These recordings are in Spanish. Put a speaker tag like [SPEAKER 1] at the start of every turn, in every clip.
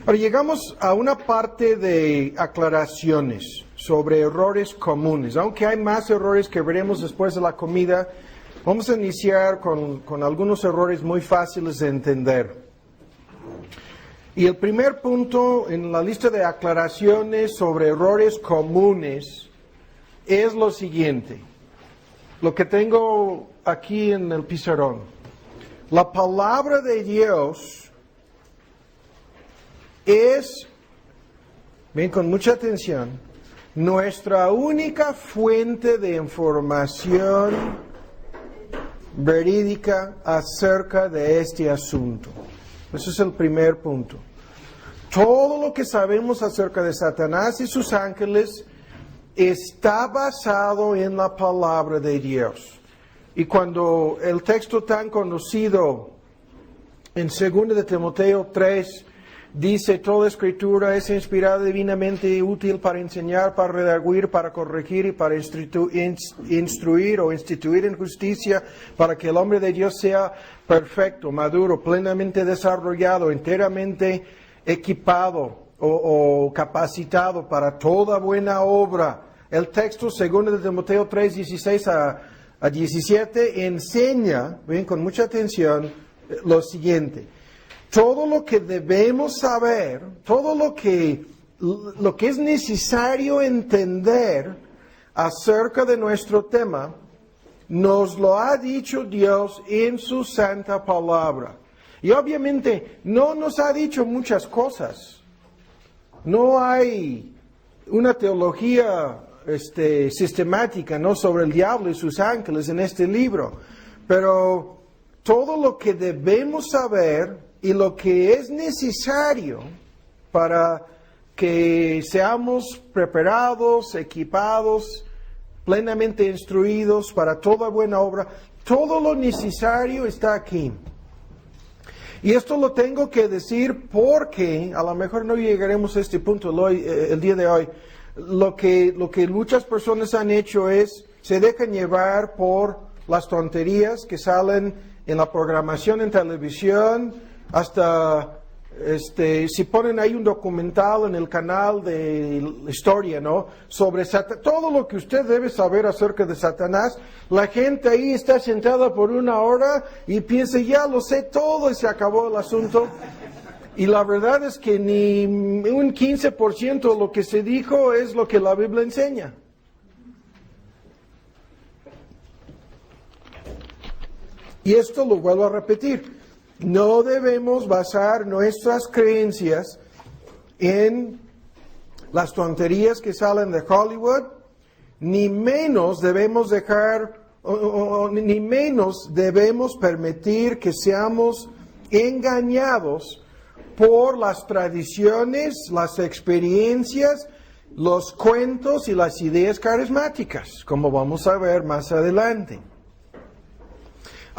[SPEAKER 1] Ahora llegamos a una parte de aclaraciones sobre errores comunes. Aunque hay más errores que veremos después de la comida, vamos a iniciar con algunos errores muy fáciles de entender. Y el primer punto en la lista de aclaraciones sobre errores comunes es lo siguiente. Lo que tengo aquí en el pizarrón. La palabra de Dios es, ven con mucha atención, nuestra única fuente de información verídica acerca de este asunto. Ese es el primer punto. Todo lo que sabemos acerca de Satanás y sus ángeles está basado en la palabra de Dios. Y cuando el texto tan conocido en 2 de Timoteo 3 dice, toda escritura es inspirada divinamente y útil para enseñar, para redarguir, para corregir y para instruir o instituir en justicia, para que el hombre de Dios sea perfecto, maduro, plenamente desarrollado, enteramente equipado o capacitado para toda buena obra. El texto, 2 de Timoteo 3, 16 a 17, enseña, ven con mucha atención, lo siguiente. Todo lo que debemos saber, todo lo que es necesario entender acerca de nuestro tema, nos lo ha dicho Dios en su santa palabra. Y obviamente no nos ha dicho muchas cosas. No hay una teología sistemática, ¿no?, sobre el diablo y sus ángeles en este libro. Pero todo lo que debemos saber y lo que es necesario para que seamos preparados, equipados, plenamente instruidos para toda buena obra, todo lo necesario está aquí. Y esto lo tengo que decir porque, a lo mejor no llegaremos a este punto el día de hoy, lo que muchas personas han hecho es, se dejan llevar por las tonterías que salen en la programación en televisión, hasta si ponen ahí un documental en el canal de historia, ¿no?, sobre todo lo que usted debe saber acerca de Satanás, la gente ahí está sentada por una hora y piensa, ya lo sé todo y se acabó el asunto. Y la verdad es que ni un 15% de lo que se dijo es lo que la Biblia enseña. Y esto lo vuelvo a repetir. No debemos basar nuestras creencias en las tonterías que salen de Hollywood, ni menos debemos ni menos debemos permitir que seamos engañados por las tradiciones, las experiencias, los cuentos y las ideas carismáticas, como vamos a ver más adelante.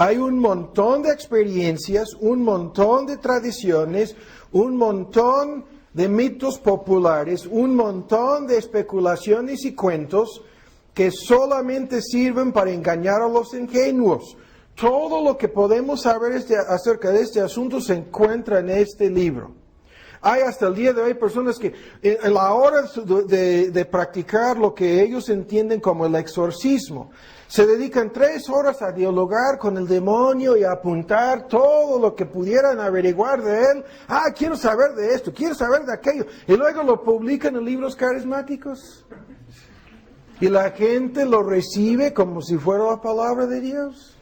[SPEAKER 1] Hay un montón de experiencias, un montón de tradiciones, un montón de mitos populares, un montón de especulaciones y cuentos que solamente sirven para engañar a los ingenuos. Todo lo que podemos saber acerca de este asunto se encuentra en este libro. Hay hasta el día de hoy personas que en la hora de practicar lo que ellos entienden como el exorcismo, se dedican 3 horas a dialogar con el demonio y a apuntar todo lo que pudieran averiguar de él. Quiero saber de esto, quiero saber de aquello. Y luego lo publican en libros carismáticos. Y la gente lo recibe como si fuera la palabra de Dios.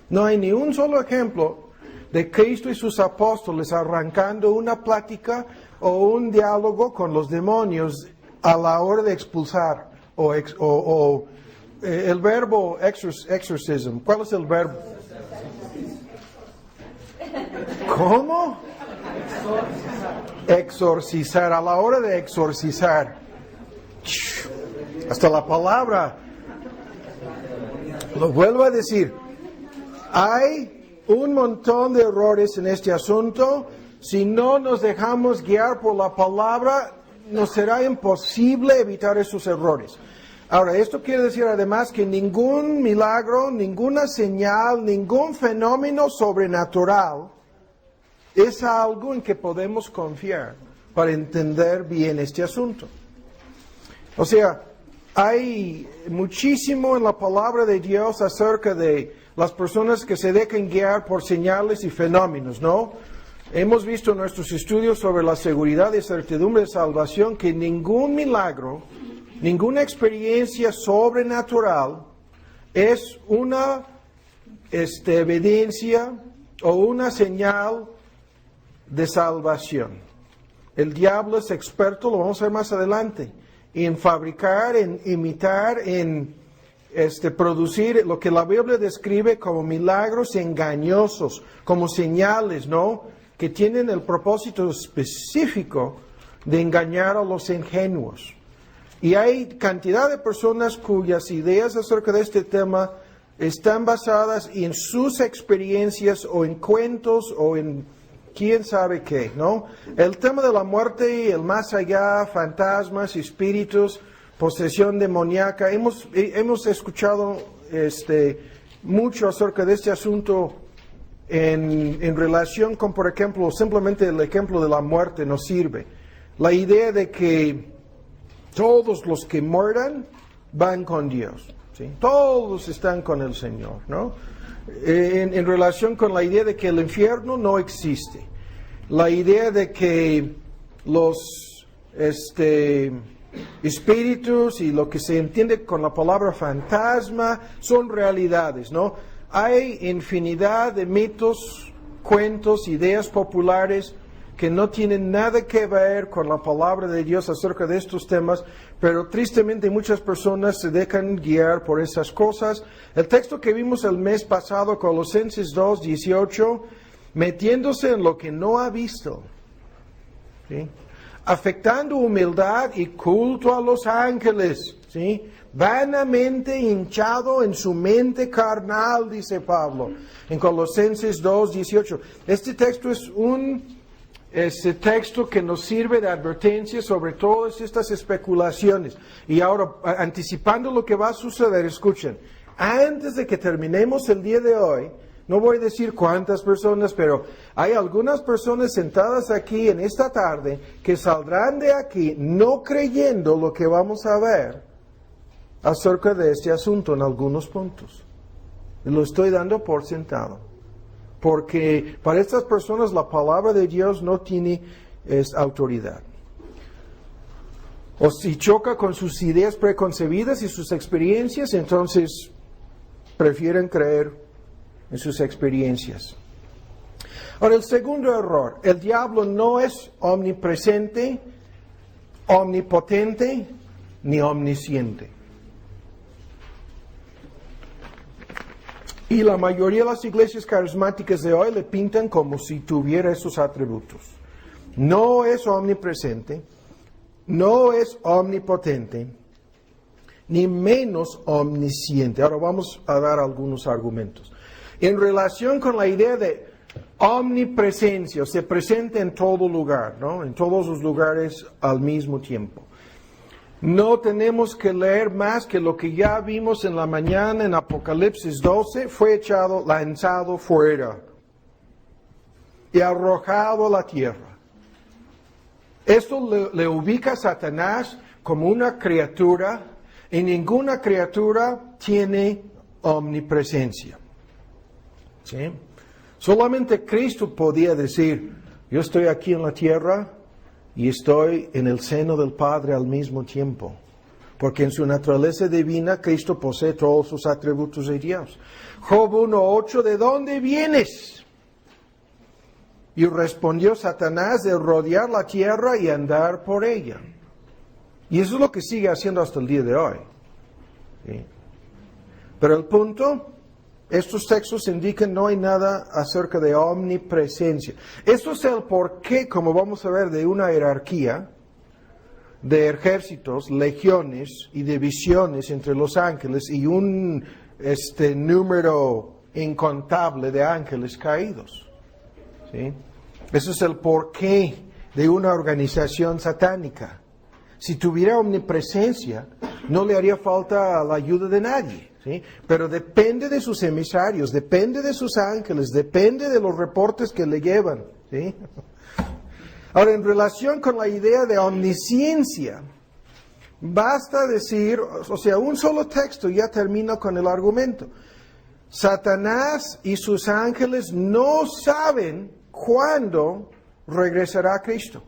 [SPEAKER 1] No hay ni un solo ejemplo de Cristo y sus apóstoles arrancando una plática o un diálogo con los demonios a la hora de expulsar el verbo exorcism. ¿Cuál es el verbo? ¿Cómo? Exorcizar. A la hora de exorcizar. Hasta la palabra. Lo vuelvo a decir. Hay un montón de errores en este asunto. Si no nos dejamos guiar por la palabra, nos será imposible evitar esos errores. Ahora, esto quiere decir además que ningún milagro, ninguna señal, ningún fenómeno sobrenatural es algo en que podemos confiar para entender bien este asunto. O sea, hay muchísimo en la palabra de Dios acerca de las personas que se dejan guiar por señales y fenómenos, ¿no? Hemos visto en nuestros estudios sobre la seguridad y certidumbre de salvación que ningún milagro, ninguna experiencia sobrenatural es una evidencia o una señal de salvación. El diablo es experto, lo vamos a ver más adelante, en fabricar, en imitar, en producir lo que la Biblia describe como milagros engañosos, como señales, ¿no? Que tienen el propósito específico de engañar a los ingenuos. Y hay cantidad de personas cuyas ideas acerca de este tema están basadas en sus experiencias o en cuentos o en quién sabe qué, ¿no? El tema de la muerte, el más allá, fantasmas, espíritus, posesión demoníaca, hemos escuchado mucho acerca de este asunto en relación con, por ejemplo, simplemente el ejemplo de la muerte nos sirve. La idea de que todos los que mueran van con Dios, ¿sí? Todos están con el Señor, ¿no? En relación con la idea de que el infierno no existe. La idea de que los espíritus y lo que se entiende con la palabra fantasma son realidades, ¿no? Hay infinidad de mitos, cuentos, ideas populares que no tienen nada que ver con la palabra de Dios acerca de estos temas, pero tristemente muchas personas se dejan guiar por esas cosas. El texto que vimos el mes pasado, Colosenses 2:18, metiéndose en lo que no ha visto, ¿sí? Afectando humildad y culto a los ángeles, ¿sí? Vanamente hinchado en su mente carnal, dice Pablo, en Colosenses 2:18. Este texto es ese texto que nos sirve de advertencia sobre todas estas especulaciones. Y ahora, anticipando lo que va a suceder, escuchen, antes de que terminemos el día de hoy, no voy a decir cuántas personas, pero hay algunas personas sentadas aquí en esta tarde que saldrán de aquí no creyendo lo que vamos a ver acerca de este asunto en algunos puntos. Lo estoy dando por sentado. Porque para estas personas la palabra de Dios no tiene autoridad. O si choca con sus ideas preconcebidas y sus experiencias, entonces prefieren creer en sus experiencias. Ahora, el segundo error, el diablo no es omnipresente, omnipotente, ni omnisciente. Y la mayoría de las iglesias carismáticas de hoy le pintan como si tuviera esos atributos. No es omnipresente, no es omnipotente, ni menos omnisciente. Ahora vamos a dar algunos argumentos. En relación con la idea de omnipresencia, se presenta en todo lugar, ¿no? En todos los lugares al mismo tiempo. No tenemos que leer más que lo que ya vimos en la mañana en Apocalipsis 12, fue lanzado fuera y arrojado a la tierra. Esto le ubica a Satanás como una criatura, y ninguna criatura tiene omnipresencia. ¿Sí? Solamente Cristo podía decir, yo estoy aquí en la tierra y estoy en el seno del Padre al mismo tiempo. Porque en su naturaleza divina, Cristo posee todos sus atributos de Dios. Job 1:8, ¿de dónde vienes? Y respondió Satanás, de rodear la tierra y andar por ella. Y eso es lo que sigue haciendo hasta el día de hoy. ¿Sí? Pero el punto, estos textos indican no hay nada acerca de omnipresencia. Esto es el porqué, como vamos a ver, de una jerarquía de ejércitos, legiones y divisiones entre los ángeles y un número incontable de ángeles caídos. ¿Sí? Eso es el porqué de una organización satánica. Si tuviera omnipresencia, no le haría falta la ayuda de nadie. ¿Sí? Pero depende de sus emisarios, depende de sus ángeles, depende de los reportes que le llevan. ¿sí? Ahora, en relación con la idea de omnisciencia, basta decir, o sea, un solo texto, ya termino con el argumento. Satanás y sus ángeles no saben cuándo regresará Cristo.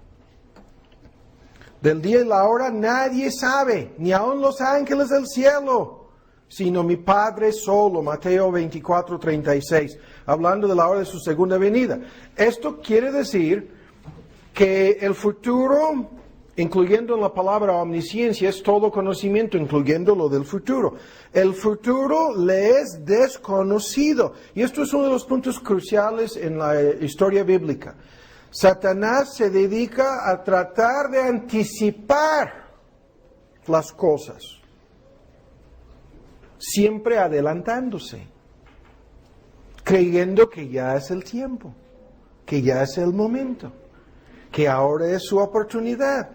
[SPEAKER 1] Del día y la hora nadie sabe, ni aun los ángeles del cielo, sino mi Padre solo. Mateo 24:36, hablando de la hora de su segunda venida. Esto quiere decir que el futuro, incluyendo la palabra omnisciencia, es todo conocimiento, incluyendo lo del futuro. El futuro le es desconocido. Y esto es uno de los puntos cruciales en la historia bíblica. Satanás se dedica a tratar de anticipar las cosas, siempre adelantándose, creyendo que ya es el tiempo, que ya es el momento, que ahora es su oportunidad.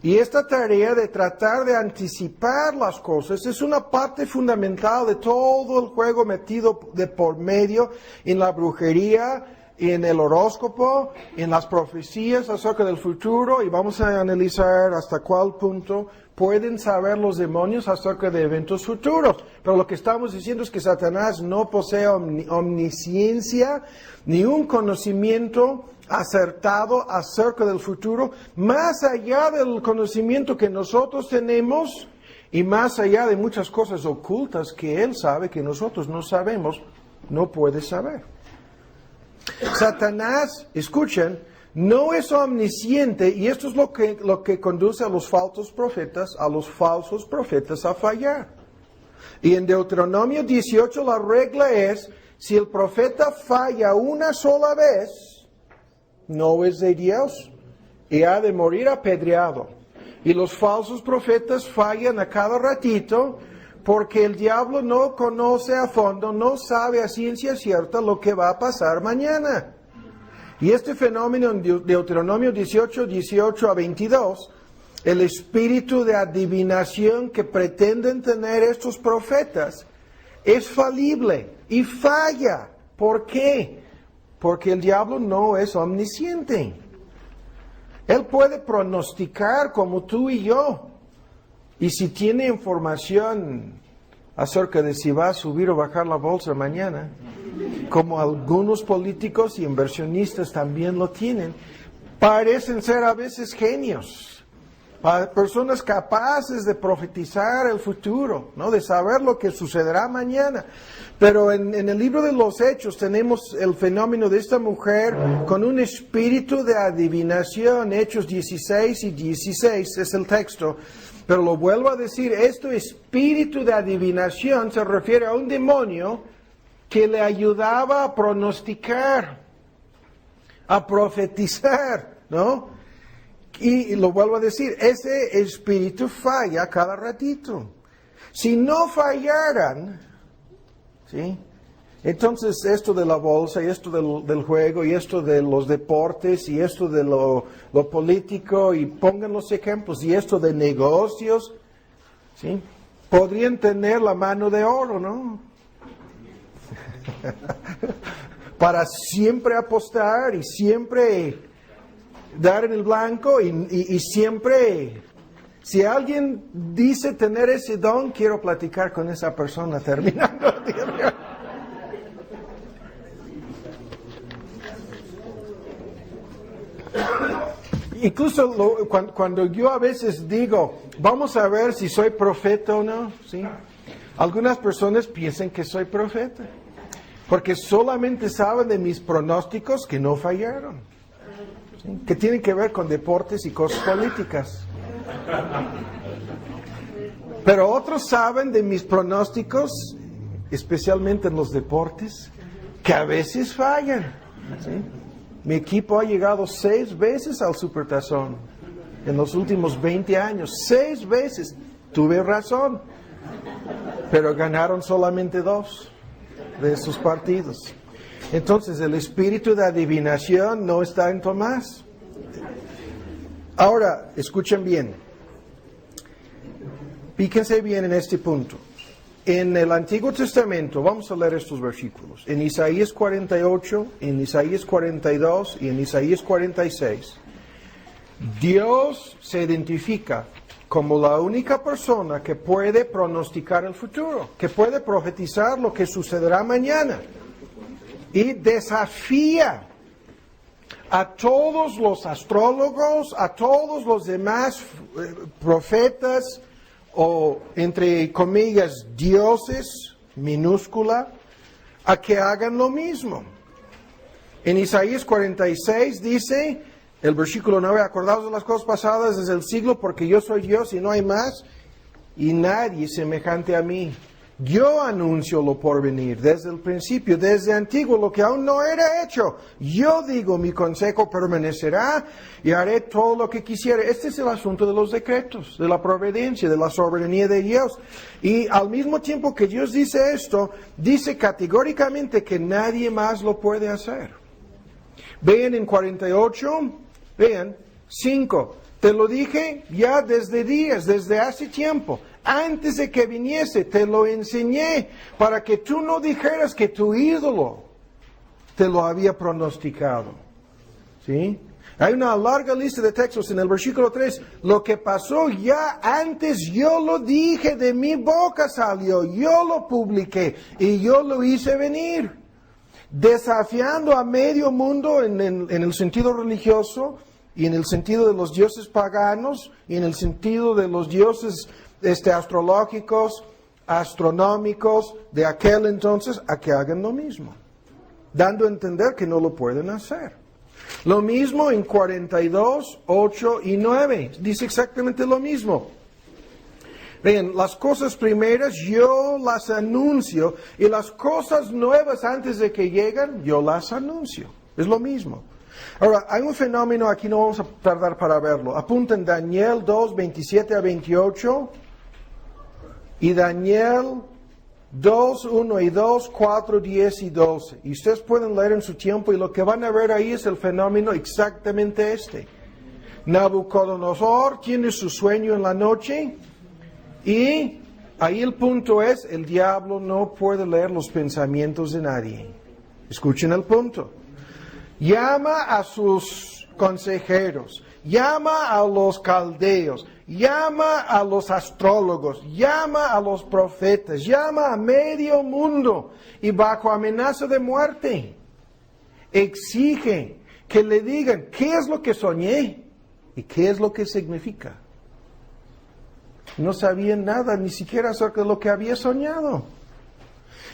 [SPEAKER 1] Y esta tarea de tratar de anticipar las cosas es una parte fundamental de todo el juego metido de por medio en la brujería, en el horóscopo, en las profecías acerca del futuro, y vamos a analizar hasta cuál punto pueden saber los demonios acerca de eventos futuros. Pero lo que estamos diciendo es que Satanás no posee omnisciencia, ni un conocimiento acertado acerca del futuro, más allá del conocimiento que nosotros tenemos y más allá de muchas cosas ocultas que él sabe que nosotros no sabemos, no puede saber. Satanás, escuchen, no es omnisciente, y esto es lo que conduce a los falsos profetas a fallar. Y en Deuteronomio 18 la regla es, si el profeta falla una sola vez, no es de Dios y ha de morir apedreado. Y los falsos profetas fallan a cada ratito porque el diablo no conoce a fondo, no sabe a ciencia cierta lo que va a pasar mañana. Y este fenómeno en Deuteronomio 18 a 22, el espíritu de adivinación que pretenden tener estos profetas es falible y falla. ¿Por qué? Porque el diablo no es omnisciente. Él puede pronosticar como tú y yo. Y si tiene información acerca de si va a subir o bajar la bolsa mañana, como algunos políticos y inversionistas también lo tienen, parecen ser a veces genios, personas capaces de profetizar el futuro, ¿no? De saber lo que sucederá mañana. Pero en el libro de los Hechos tenemos el fenómeno de esta mujer con un espíritu de adivinación. Hechos 16 y 16 es el texto. Pero lo vuelvo a decir, este espíritu de adivinación se refiere a un demonio que le ayudaba a pronosticar, a profetizar, ¿no? Y lo vuelvo a decir, ese espíritu falla cada ratito. Si no fallaran, ¿sí? Entonces esto de la bolsa y esto del juego y esto de los deportes y esto de lo político y pongan los ejemplos y esto de negocios, ¿sí? Podrían tener la mano de oro, ¿no? Para siempre apostar y siempre dar en el blanco y siempre, si alguien dice tener ese don, quiero platicar con esa persona terminando el día. Incluso cuando yo a veces digo, vamos a ver si soy profeta o no, ¿sí? Algunas personas piensan que soy profeta, porque solamente saben de mis pronósticos que no fallaron, ¿sí? Que tienen que ver con deportes y cosas políticas. Pero otros saben de mis pronósticos, especialmente en los deportes, que a veces fallan, ¿sí? Mi equipo ha llegado 6 veces al Supertazón en los últimos 20 años. 6 veces. Tuve razón. Pero ganaron solamente 2 de esos partidos. Entonces, el espíritu de adivinación no está en Tomás. Ahora, escuchen bien. Fíjense bien en este punto. En el Antiguo Testamento, vamos a leer estos versículos, en Isaías 48, en Isaías 42 y en Isaías 46, Dios se identifica como la única persona que puede pronosticar el futuro, que puede profetizar lo que sucederá mañana, y desafía a todos los astrólogos, a todos los demás profetas, o entre comillas dioses, minúscula, a que hagan lo mismo. En Isaías 46 dice, el versículo 9, acordaos de las cosas pasadas desde el siglo, porque yo soy Dios y no hay más, y nadie semejante a mí. Yo anuncio lo por venir desde el principio, desde antiguo, lo que aún no era hecho. Yo digo, mi consejo permanecerá y haré todo lo que quisiera. Este es el asunto de los decretos, de la providencia, de la soberanía de Dios. Y al mismo tiempo que Dios dice esto, dice categóricamente que nadie más lo puede hacer. Vean en 48, vean, 5. Te lo dije ya desde días, desde hace tiempo. Antes de que viniese, te lo enseñé para que tú no dijeras que tu ídolo te lo había pronosticado. ¿Sí? Hay una larga lista de textos en el versículo 3. Lo que pasó ya antes, yo lo dije, de mi boca salió, yo lo publiqué y yo lo hice venir. Desafiando a medio mundo en el sentido religioso y en el sentido de los dioses paganos y en el sentido de los dioses astrológicos, astronómicos de aquel entonces, a que hagan lo mismo, dando a entender que no lo pueden hacer. Lo mismo en 42, 8 y 9, dice exactamente lo mismo. Vean, las cosas primeras yo las anuncio y las cosas nuevas antes de que lleguen, yo las anuncio. Es lo mismo. Ahora, hay un fenómeno, aquí no vamos a tardar para verlo. Apunten Daniel 2, 27 a 28 y Daniel 2, 1 y 2, 4, 10 y 12. Y ustedes pueden leer en su tiempo y lo que van a ver ahí es el fenómeno exactamente este. Nabucodonosor tiene su sueño en la noche y ahí el punto es, el diablo no puede leer los pensamientos de nadie. Escuchen el punto. Llama a sus consejeros, llama a los caldeos, llama a los astrólogos, llama a los profetas, llama a medio mundo y bajo amenaza de muerte exige que le digan qué es lo que soñé y qué es lo que significa. No sabían nada ni siquiera acerca de lo que había soñado.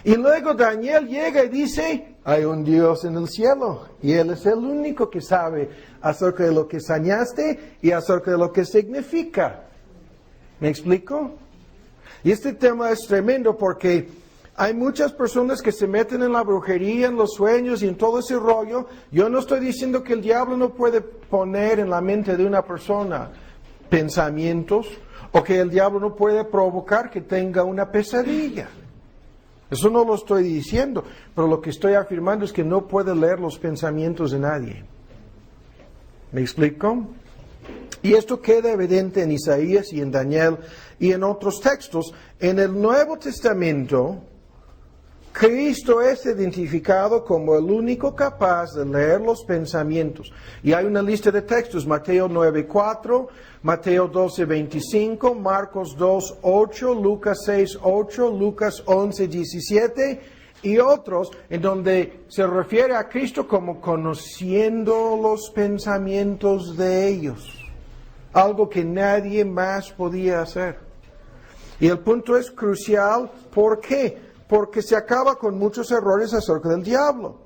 [SPEAKER 1] Y luego Daniel llega y dice, hay un Dios en el cielo y Él es el único que sabe acerca de lo que soñaste y acerca de lo que significa. ¿Me explico? Y este tema es tremendo porque hay muchas personas que se meten en la brujería, en los sueños y en todo ese rollo. Yo no estoy diciendo que el diablo no puede poner en la mente de una persona pensamientos o que el diablo no puede provocar que tenga una pesadilla. Eso no lo estoy diciendo, pero lo que estoy afirmando es que no puede leer los pensamientos de nadie. ¿Me explico? Y esto queda evidente en Isaías y en Daniel y en otros textos. En el Nuevo Testamento, Cristo es identificado como el único capaz de leer los pensamientos. Y hay una lista de textos, Mateo 9:4, Mateo 12:25, Marcos 2:8, Lucas 6:8, Lucas 11:17 y otros en donde se refiere a Cristo como conociendo los pensamientos de ellos. Algo que nadie más podía hacer. Y el punto es crucial, ¿por qué? Porque se acaba con muchos errores acerca del diablo.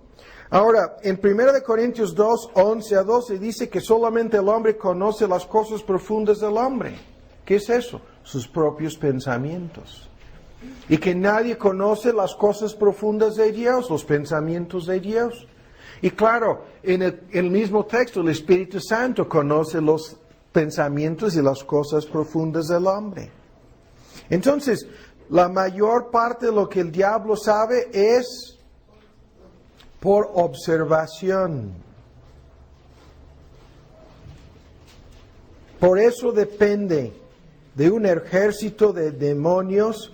[SPEAKER 1] Ahora, en 1 Corintios 2, 11 a 12 dice que solamente el hombre conoce las cosas profundas del hombre. ¿Qué es eso? Sus propios pensamientos. Y que nadie conoce las cosas profundas de Dios, los pensamientos de Dios. Y claro, en el mismo texto, el Espíritu Santo conoce los pensamientos y las cosas profundas del hombre. Entonces, la mayor parte de lo que el diablo sabe es por observación. Por eso depende de un ejército de demonios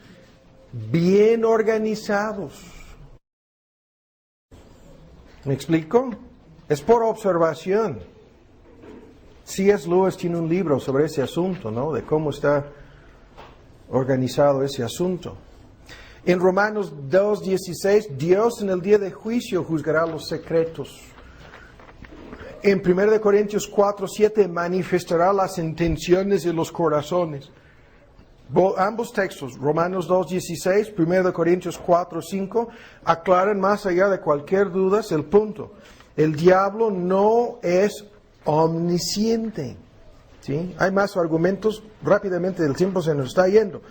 [SPEAKER 1] bien organizados. ¿Me explico? Es por observación. C.S. Lewis tiene un libro sobre ese asunto, ¿no? De cómo está organizado ese asunto. En Romanos 2:16, Dios en el día de juicio juzgará los secretos. En 1 Corintios 4:7 manifestará las intenciones de los corazones. Ambos textos, Romanos 2:16, 1 Corintios 4:5, aclaran más allá de cualquier duda el punto. El diablo no es omnisciente. ¿Sí? Hay más argumentos, rápidamente el tiempo se nos está yendo.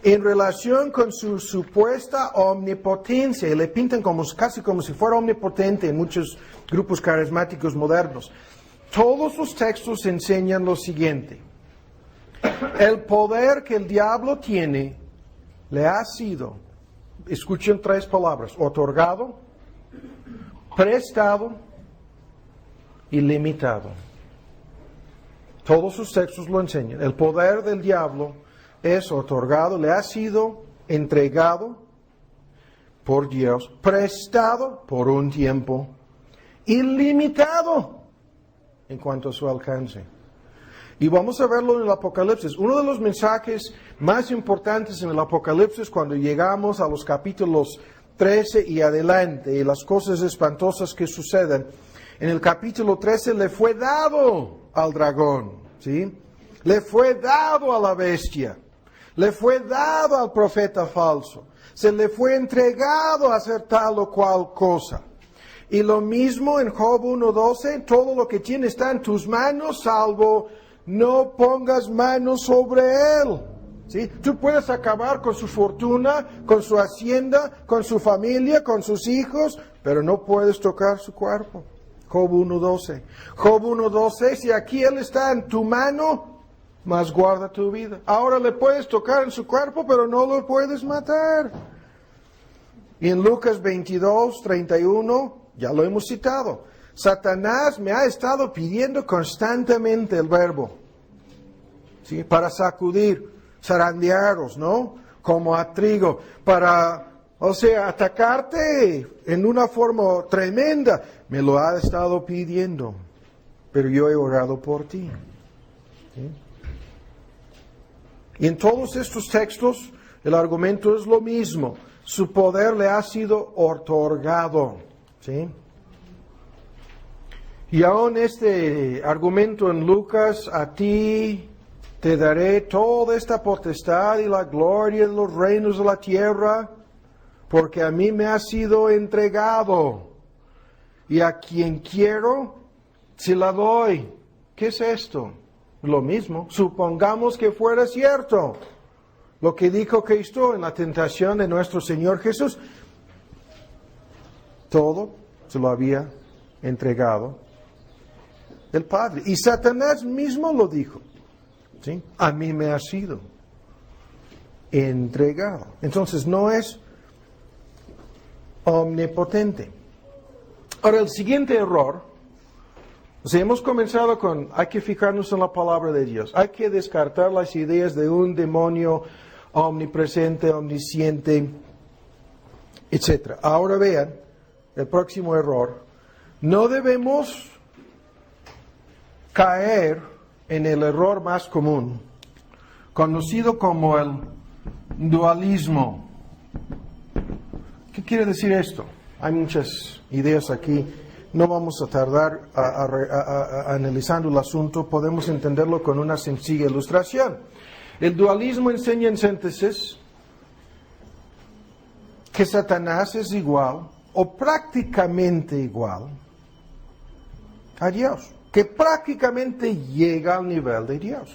[SPEAKER 1] En relación con su supuesta omnipotencia, y le pintan casi como si fuera omnipotente en muchos grupos carismáticos modernos. Todos los textos enseñan lo siguiente. El poder que el diablo tiene le ha sido, escuchen 3 palabras, otorgado, prestado y limitado. Todos sus textos lo enseñan. El poder del diablo es otorgado, le ha sido entregado por Dios, prestado por un tiempo y limitado en cuanto a su alcance. Y vamos a verlo en el Apocalipsis. Uno de los mensajes más importantes en el Apocalipsis, cuando llegamos a los capítulos 13 y adelante, y las cosas espantosas que suceden, en el capítulo 13 le fue dado al dragón, ¿sí? Le fue dado a la bestia, le fue dado al profeta falso, se le fue entregado a hacer tal o cual cosa. Y lo mismo en Job 1:12, todo lo que tiene está en tus manos, salvo no pongas manos sobre él. ¿Sí? Tú puedes acabar con su fortuna, con su hacienda, con su familia, con sus hijos, pero no puedes tocar su cuerpo. Job 1:12. Job 1:12, si aquí él está en tu mano, mas guarda tu vida. Ahora le puedes tocar en su cuerpo, pero no lo puedes matar. Y en Lucas 22:31, ya lo hemos citado. Satanás me ha estado pidiendo constantemente el verbo, ¿sí? Para sacudir, zarandearos, ¿no? Como a trigo, para, atacarte en una forma tremenda. Me lo ha estado pidiendo, pero yo he orado por ti. ¿Sí? Y en todos estos textos, el argumento es lo mismo. Su poder le ha sido otorgado, ¿sí? Y aún este argumento en Lucas, a ti te daré toda esta potestad y la gloria de los reinos de la tierra, porque a mí me ha sido entregado. Y a quien quiero, se la doy. ¿Qué es esto? Lo mismo. Supongamos que fuera cierto lo que dijo Cristo en la tentación de nuestro Señor Jesús. Todo se lo había entregado el Padre. Y Satanás mismo lo dijo. ¿Sí? A mí me ha sido entregado. Entonces no es omnipotente. Ahora el siguiente error, hemos comenzado con, hay que fijarnos en la palabra de Dios, hay que descartar las ideas de un demonio omnipresente, omnisciente, etc. Ahora vean, el próximo error, no debemos caer en el error más común, conocido como el dualismo. ¿Qué quiere decir esto? Hay muchas ideas aquí, no vamos a tardar analizando el asunto, podemos entenderlo con una sencilla ilustración. El dualismo enseña en síntesis que Satanás es igual, o prácticamente igual, a Dios, que prácticamente llega al nivel de Dios.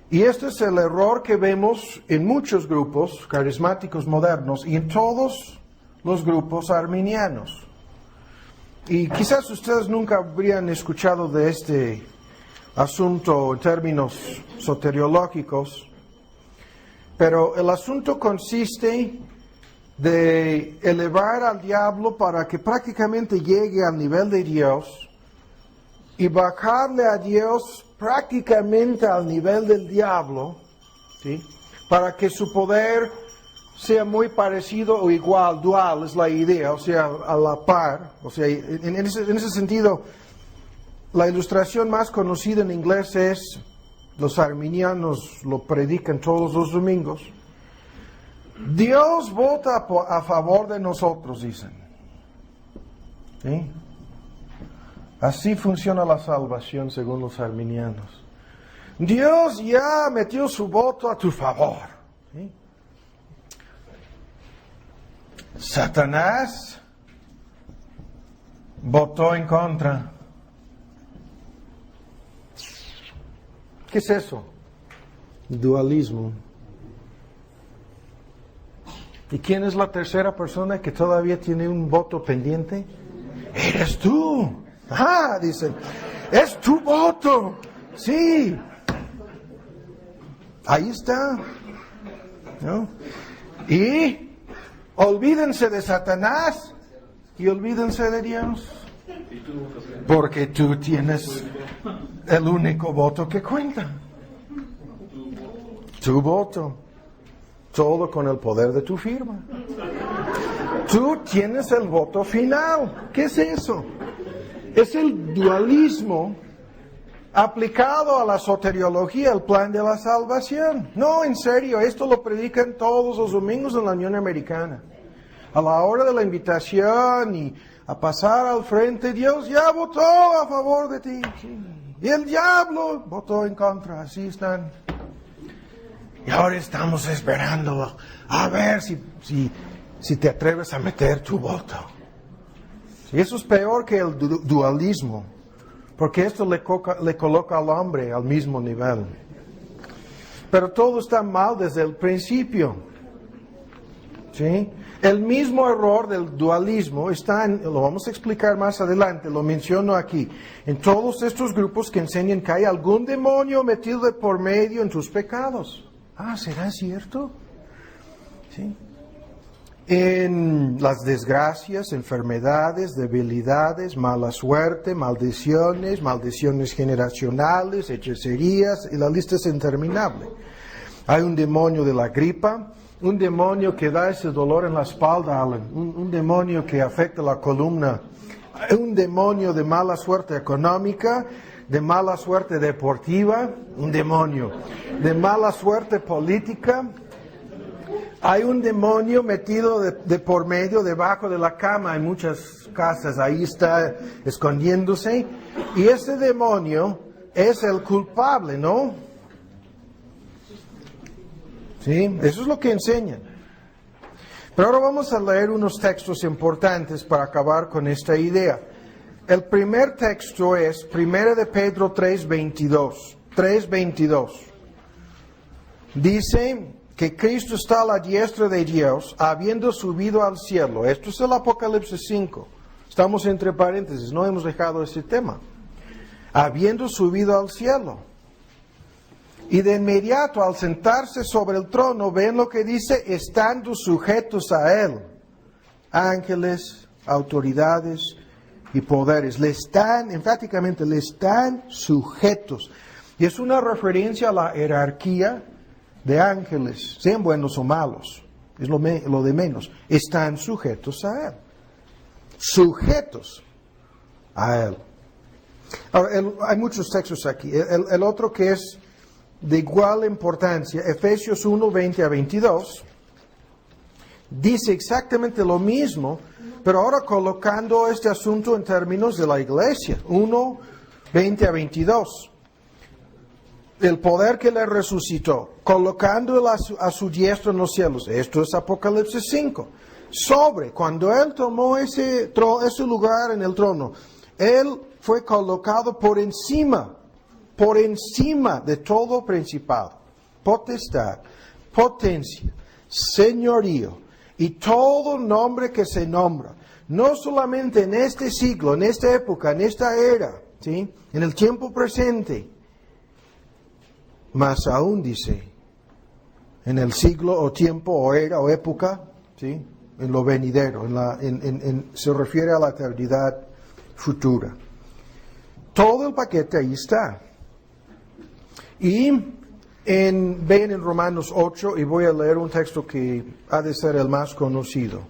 [SPEAKER 1] Y este es el error que vemos en muchos grupos carismáticos modernos y en todos los grupos arminianos. Y quizás ustedes nunca habrían escuchado de este asunto en términos soteriológicos, pero el asunto consiste de elevar al diablo para que prácticamente llegue al nivel de Dios y bajarle a Dios prácticamente al nivel del diablo, ¿sí? Para que su poder sea muy parecido o igual, dual es la idea, o sea, a la par. O sea, en ese sentido, la ilustración más conocida en inglés es, los arminianos lo predican todos los domingos. Dios vota a favor de nosotros, dicen. ¿Sí? Así funciona la salvación según los arminianos. Dios ya metió su voto a tu favor. ¿Sí? Satanás votó en contra. ¿Qué es eso? Dualismo. ¿Y quién es la tercera persona que todavía tiene un voto pendiente? Eres tú. Ah, dicen, es tu voto. Sí. Ahí está. ¿No? Y olvídense de Satanás y olvídense de Dios. Porque tú tienes el único voto que cuenta. Tu voto. Todo con el poder de tu firma. Tú tienes el voto final. ¿Qué es eso? Es el dualismo aplicado a la soteriología, el plan de la salvación. No, en serio, esto lo predican todos los domingos en la Unión Americana. A la hora de la invitación y a pasar al frente, Dios ya votó a favor de ti. Y el diablo votó en contra. Así están. Y ahora estamos esperando a ver si te atreves a meter tu voto. Y eso es peor que el dualismo, porque esto le coloca al hombre al mismo nivel. Pero todo está mal desde el principio. ¿Sí? El mismo error del dualismo está lo vamos a explicar más adelante, lo menciono aquí, en todos estos grupos que enseñan que hay algún demonio metido de por medio en tus pecados. Ah, ¿será cierto? ¿Sí? En las desgracias, enfermedades, debilidades, mala suerte, maldiciones generacionales, hechicerías, y la lista es interminable. Hay un demonio de la gripa, un demonio que da ese dolor en la espalda, Alan, un demonio que afecta la columna, un demonio de mala suerte económica, de mala suerte deportiva, un demonio de mala suerte política. Hay un demonio metido de por medio, debajo de la cama en muchas casas, ahí está escondiéndose, y ese demonio es el culpable, ¿no? ¿Sí? Eso es lo que enseñan. Pero ahora vamos a leer unos textos importantes para acabar con esta idea. El primer texto es 1 de Pedro 3:22. 3:22. Dice que Cristo está a la diestra de Dios, habiendo subido al cielo. Esto es el Apocalipsis 5. Estamos entre paréntesis, no hemos dejado ese tema. Habiendo subido al cielo. Y de inmediato, al sentarse sobre el trono, ven lo que dice, estando sujetos a Él. Ángeles, autoridades y poderes. Enfáticamente, le están sujetos. Y es una referencia a la jerarquía de ángeles, sean buenos o malos. Es lo de menos. Están sujetos a Él. Sujetos a Él. Ahora, hay muchos textos aquí. El otro que es de igual importancia, Efesios 1:20-22, dice exactamente lo mismo, pero ahora colocando este asunto en términos de la iglesia. 1:20-22. El poder que le resucitó, colocándolo a su diestra en los cielos. Esto es Apocalipsis 5. Cuando Él tomó ese lugar en el trono, Él fue colocado por encima de todo principado, potestad, potencia, señorío y todo nombre que se nombra, no solamente en este siglo, en esta época, en esta era, ¿sí? En el tiempo presente, más aún dice, en el siglo o tiempo o era o época, ¿sí? En lo venidero, se refiere a la eternidad futura. Todo el paquete ahí está. Y Ven en Romanos 8 y voy a leer un texto que ha de ser el más conocido.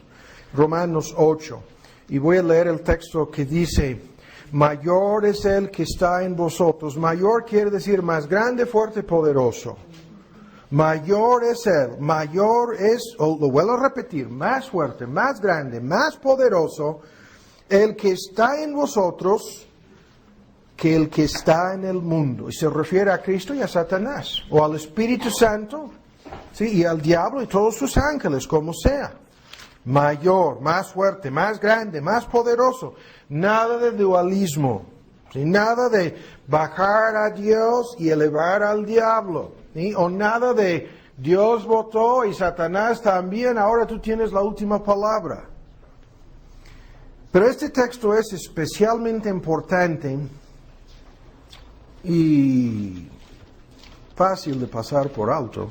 [SPEAKER 1] Romanos 8. Y voy a leer el texto que dice, mayor es el que está en vosotros. Mayor quiere decir más grande, fuerte, poderoso. Mayor es Él, mayor es, lo vuelvo a repetir, más fuerte, más grande, más poderoso, el que está en vosotros que el que está en el mundo. Y se refiere a Cristo y a Satanás, o al Espíritu Santo, ¿sí? Y al diablo y todos sus ángeles, como sea. Mayor, más fuerte, más grande, más poderoso. Nada de dualismo, ¿sí? Nada de bajar a Dios y elevar al diablo. ¿Sí? O nada de Dios votó y Satanás también, ahora tú tienes la última palabra. Pero este texto es especialmente importante y fácil de pasar por alto.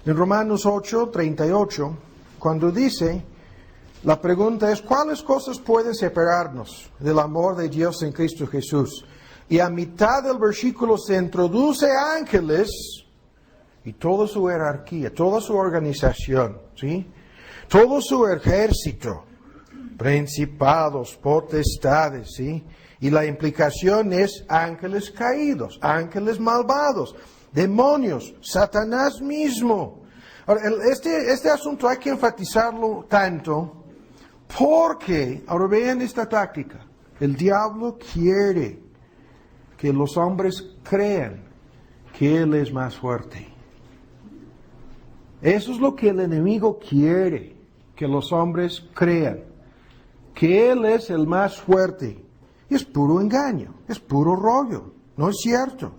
[SPEAKER 1] En Romanos 8, 38, cuando dice, la pregunta es, ¿cuáles cosas pueden separarnos del amor de Dios en Cristo Jesús? Y a mitad del versículo se introduce ángeles y toda su jerarquía, toda su organización, ¿sí? Todo su ejército, principados, potestades, ¿sí? Y la implicación es ángeles caídos, ángeles malvados, demonios, Satanás mismo. Ahora, este asunto hay que enfatizarlo tanto porque, ahora vean esta táctica, el diablo quiere que los hombres crean que Él es más fuerte. Eso es lo que el enemigo quiere, que los hombres crean, que Él es el más fuerte. Y es puro engaño, es puro rollo, no es cierto.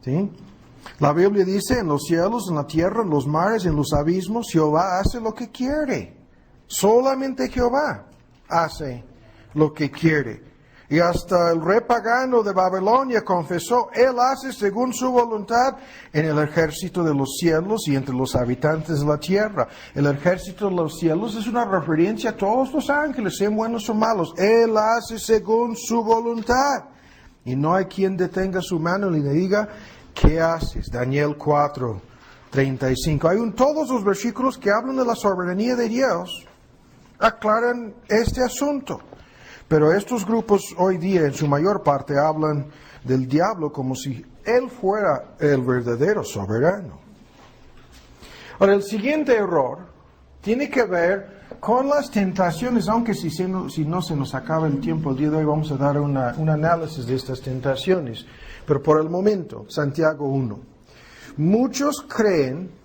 [SPEAKER 1] ¿Sí? La Biblia dice, en los cielos, en la tierra, en los mares, en los abismos, Jehová hace lo que quiere. Solamente Jehová hace lo que quiere. Y hasta el rey pagano de Babilonia confesó, Él hace según su voluntad en el ejército de los cielos y entre los habitantes de la tierra. El ejército de los cielos es una referencia a todos los ángeles, sean buenos o malos. Él hace según su voluntad. Y no hay quien detenga su mano ni le diga, ¿qué haces? Daniel 4, 35. Todos los versículos que hablan de la soberanía de Dios aclaran este asunto. Pero estos grupos hoy día en su mayor parte hablan del diablo como si él fuera el verdadero soberano. Ahora, el siguiente error tiene que ver con las tentaciones, aunque si no se nos acaba el tiempo el día de hoy vamos a dar un análisis de estas tentaciones. Pero por el momento, Santiago 1. Muchos creen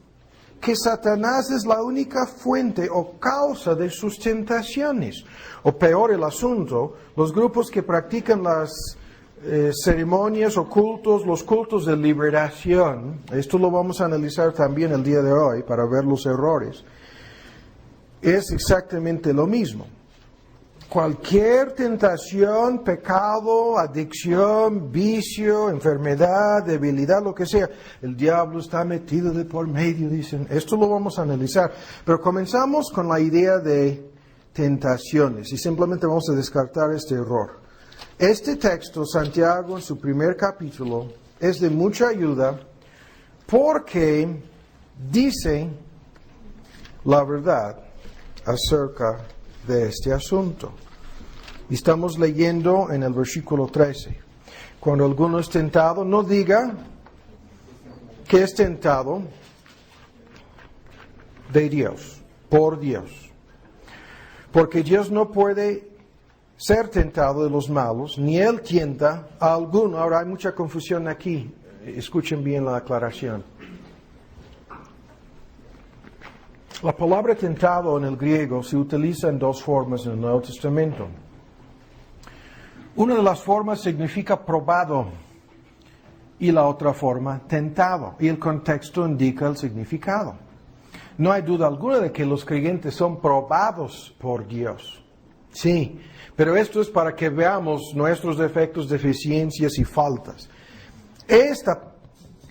[SPEAKER 1] que Satanás es la única fuente o causa de sus tentaciones. O peor el asunto, los grupos que practican las ceremonias o cultos, los cultos de liberación, esto lo vamos a analizar también el día de hoy para ver los errores, es exactamente lo mismo. Cualquier tentación, pecado, adicción, vicio, enfermedad, debilidad, lo que sea, el diablo está metido de por medio, dicen. Esto lo vamos a analizar. Pero comenzamos con la idea de tentaciones y simplemente vamos a descartar este error. Este texto, Santiago, en su primer capítulo, es de mucha ayuda porque dice la verdad acerca de este asunto. Y estamos leyendo en el versículo 13. Cuando alguno es tentado, no diga que es tentado de Dios, por Dios. Porque Dios no puede ser tentado de los malos, ni Él tienta a alguno. Ahora hay mucha confusión aquí. Escuchen bien la aclaración. La palabra tentado en el griego se utiliza en dos formas en el Nuevo Testamento. Una de las formas significa probado y la otra forma tentado. Y el contexto indica el significado. No hay duda alguna de que los creyentes son probados por Dios. Sí, pero esto es para que veamos nuestros defectos, deficiencias y faltas.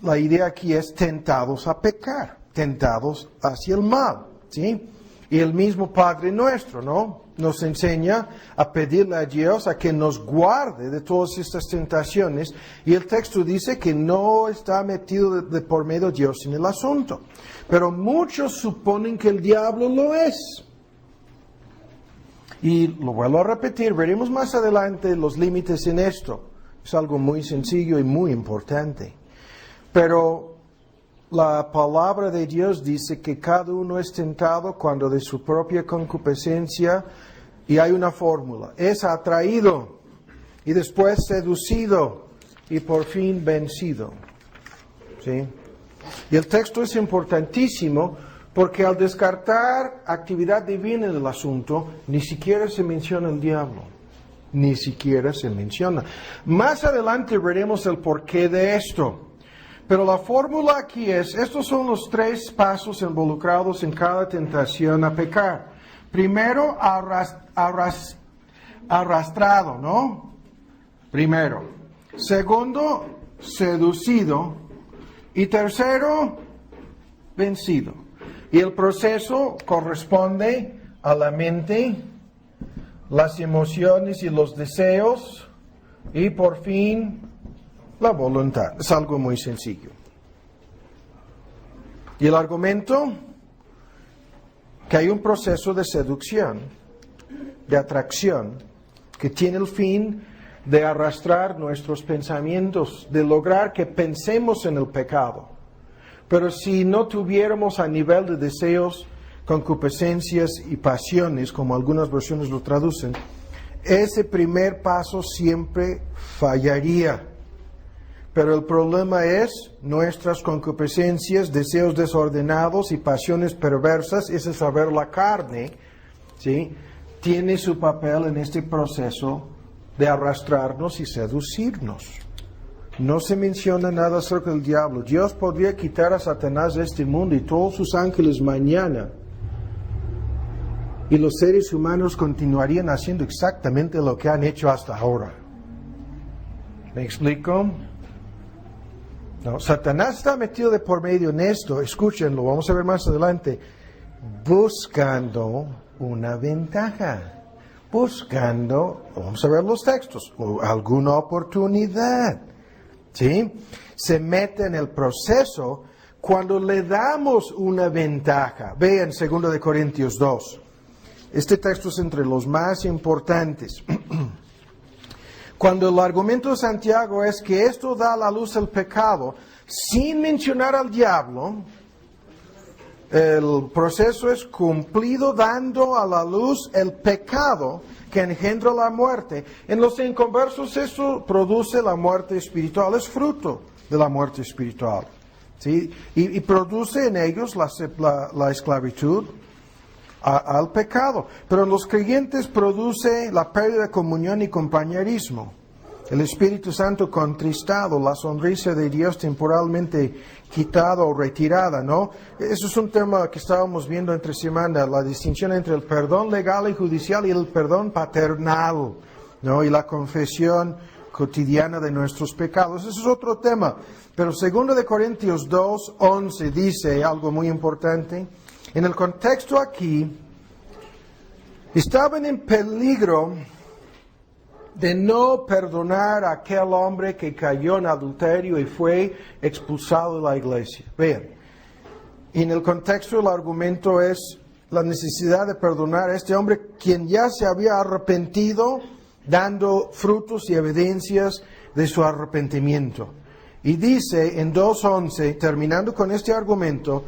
[SPEAKER 1] La idea aquí es tentados a pecar, tentados hacia el mal, ¿sí? Y el mismo Padre nuestro, ¿no? nos enseña a pedirle a Dios a que nos guarde de todas estas tentaciones, y el texto dice que no está metido de por medio Dios en el asunto. Pero muchos suponen que el diablo lo es. Y lo vuelvo a repetir, veremos más adelante los límites en esto. Es algo muy sencillo y muy importante. Pero la palabra de Dios dice que cada uno es tentado cuando de su propia concupiscencia, y hay una fórmula, es atraído y después seducido y por fin vencido. ¿Sí? Y el texto es importantísimo porque al descartar actividad divina en el asunto, ni siquiera se menciona el diablo. Ni siquiera se menciona. Más adelante veremos el porqué de esto. Pero la fórmula aquí es, estos son los 3 pasos involucrados en cada tentación a pecar. Primero, arrastrado, ¿no? Primero. Segundo, seducido. Y tercero, vencido. Y el proceso corresponde a la mente, las emociones y los deseos, y por fin la voluntad. Es algo muy sencillo. Y el argumento, que hay un proceso de seducción, de atracción, que tiene el fin de arrastrar nuestros pensamientos, de lograr que pensemos en el pecado. Pero si no tuviéramos a nivel de deseos, concupiscencias y pasiones, como algunas versiones lo traducen, ese primer paso siempre fallaría. Pero el problema es nuestras concupiscencias, deseos desordenados y pasiones perversas, ese saber la carne, ¿sí?, tiene su papel en este proceso de arrastrarnos y seducirnos. No se menciona nada acerca del diablo. Dios podría quitar a Satanás de este mundo y todos sus ángeles mañana, y los seres humanos continuarían haciendo exactamente lo que han hecho hasta ahora. ¿Me explico? No, Satanás está metido de por medio en esto, escúchenlo, vamos a ver más adelante, buscando una ventaja, buscando, vamos a ver los textos, alguna oportunidad, ¿sí? Se mete en el proceso cuando le damos una ventaja. Vean 2 Corintios 2. Este texto es entre los más importantes. Cuando el argumento de Santiago es que esto da a la luz el pecado, sin mencionar al diablo, el proceso es cumplido dando a la luz el pecado que engendra la muerte. En los inconversos eso produce la muerte espiritual, es fruto de la muerte espiritual, ¿sí? Y produce en ellos la esclavitud al pecado. Pero en los creyentes produce la pérdida de comunión y compañerismo. El Espíritu Santo contristado, la sonrisa de Dios temporalmente quitada o retirada, ¿no? Eso es un tema que estábamos viendo entre semana, la distinción entre el perdón legal y judicial y el perdón paternal, ¿no? Y la confesión cotidiana de nuestros pecados. Eso es otro tema. Pero 2 Corintios 2:11 dice algo muy importante. En el contexto aquí, estaban en peligro de no perdonar a aquel hombre que cayó en adulterio y fue expulsado de la iglesia. Vean, en el contexto el argumento es la necesidad de perdonar a este hombre quien ya se había arrepentido, dando frutos y evidencias de su arrepentimiento. Y dice en 2:11, terminando con este argumento,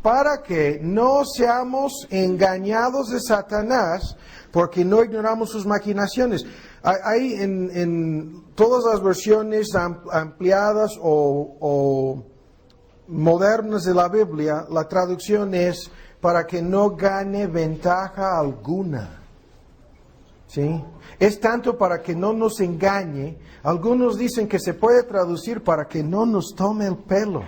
[SPEAKER 1] para que no seamos engañados de Satanás, porque no ignoramos sus maquinaciones. Hay en todas las versiones ampliadas o modernas de la Biblia, la traducción es para que no gane ventaja alguna. ¿Sí? Es tanto para que no nos engañe. Algunos dicen que se puede traducir para que no nos tome el pelo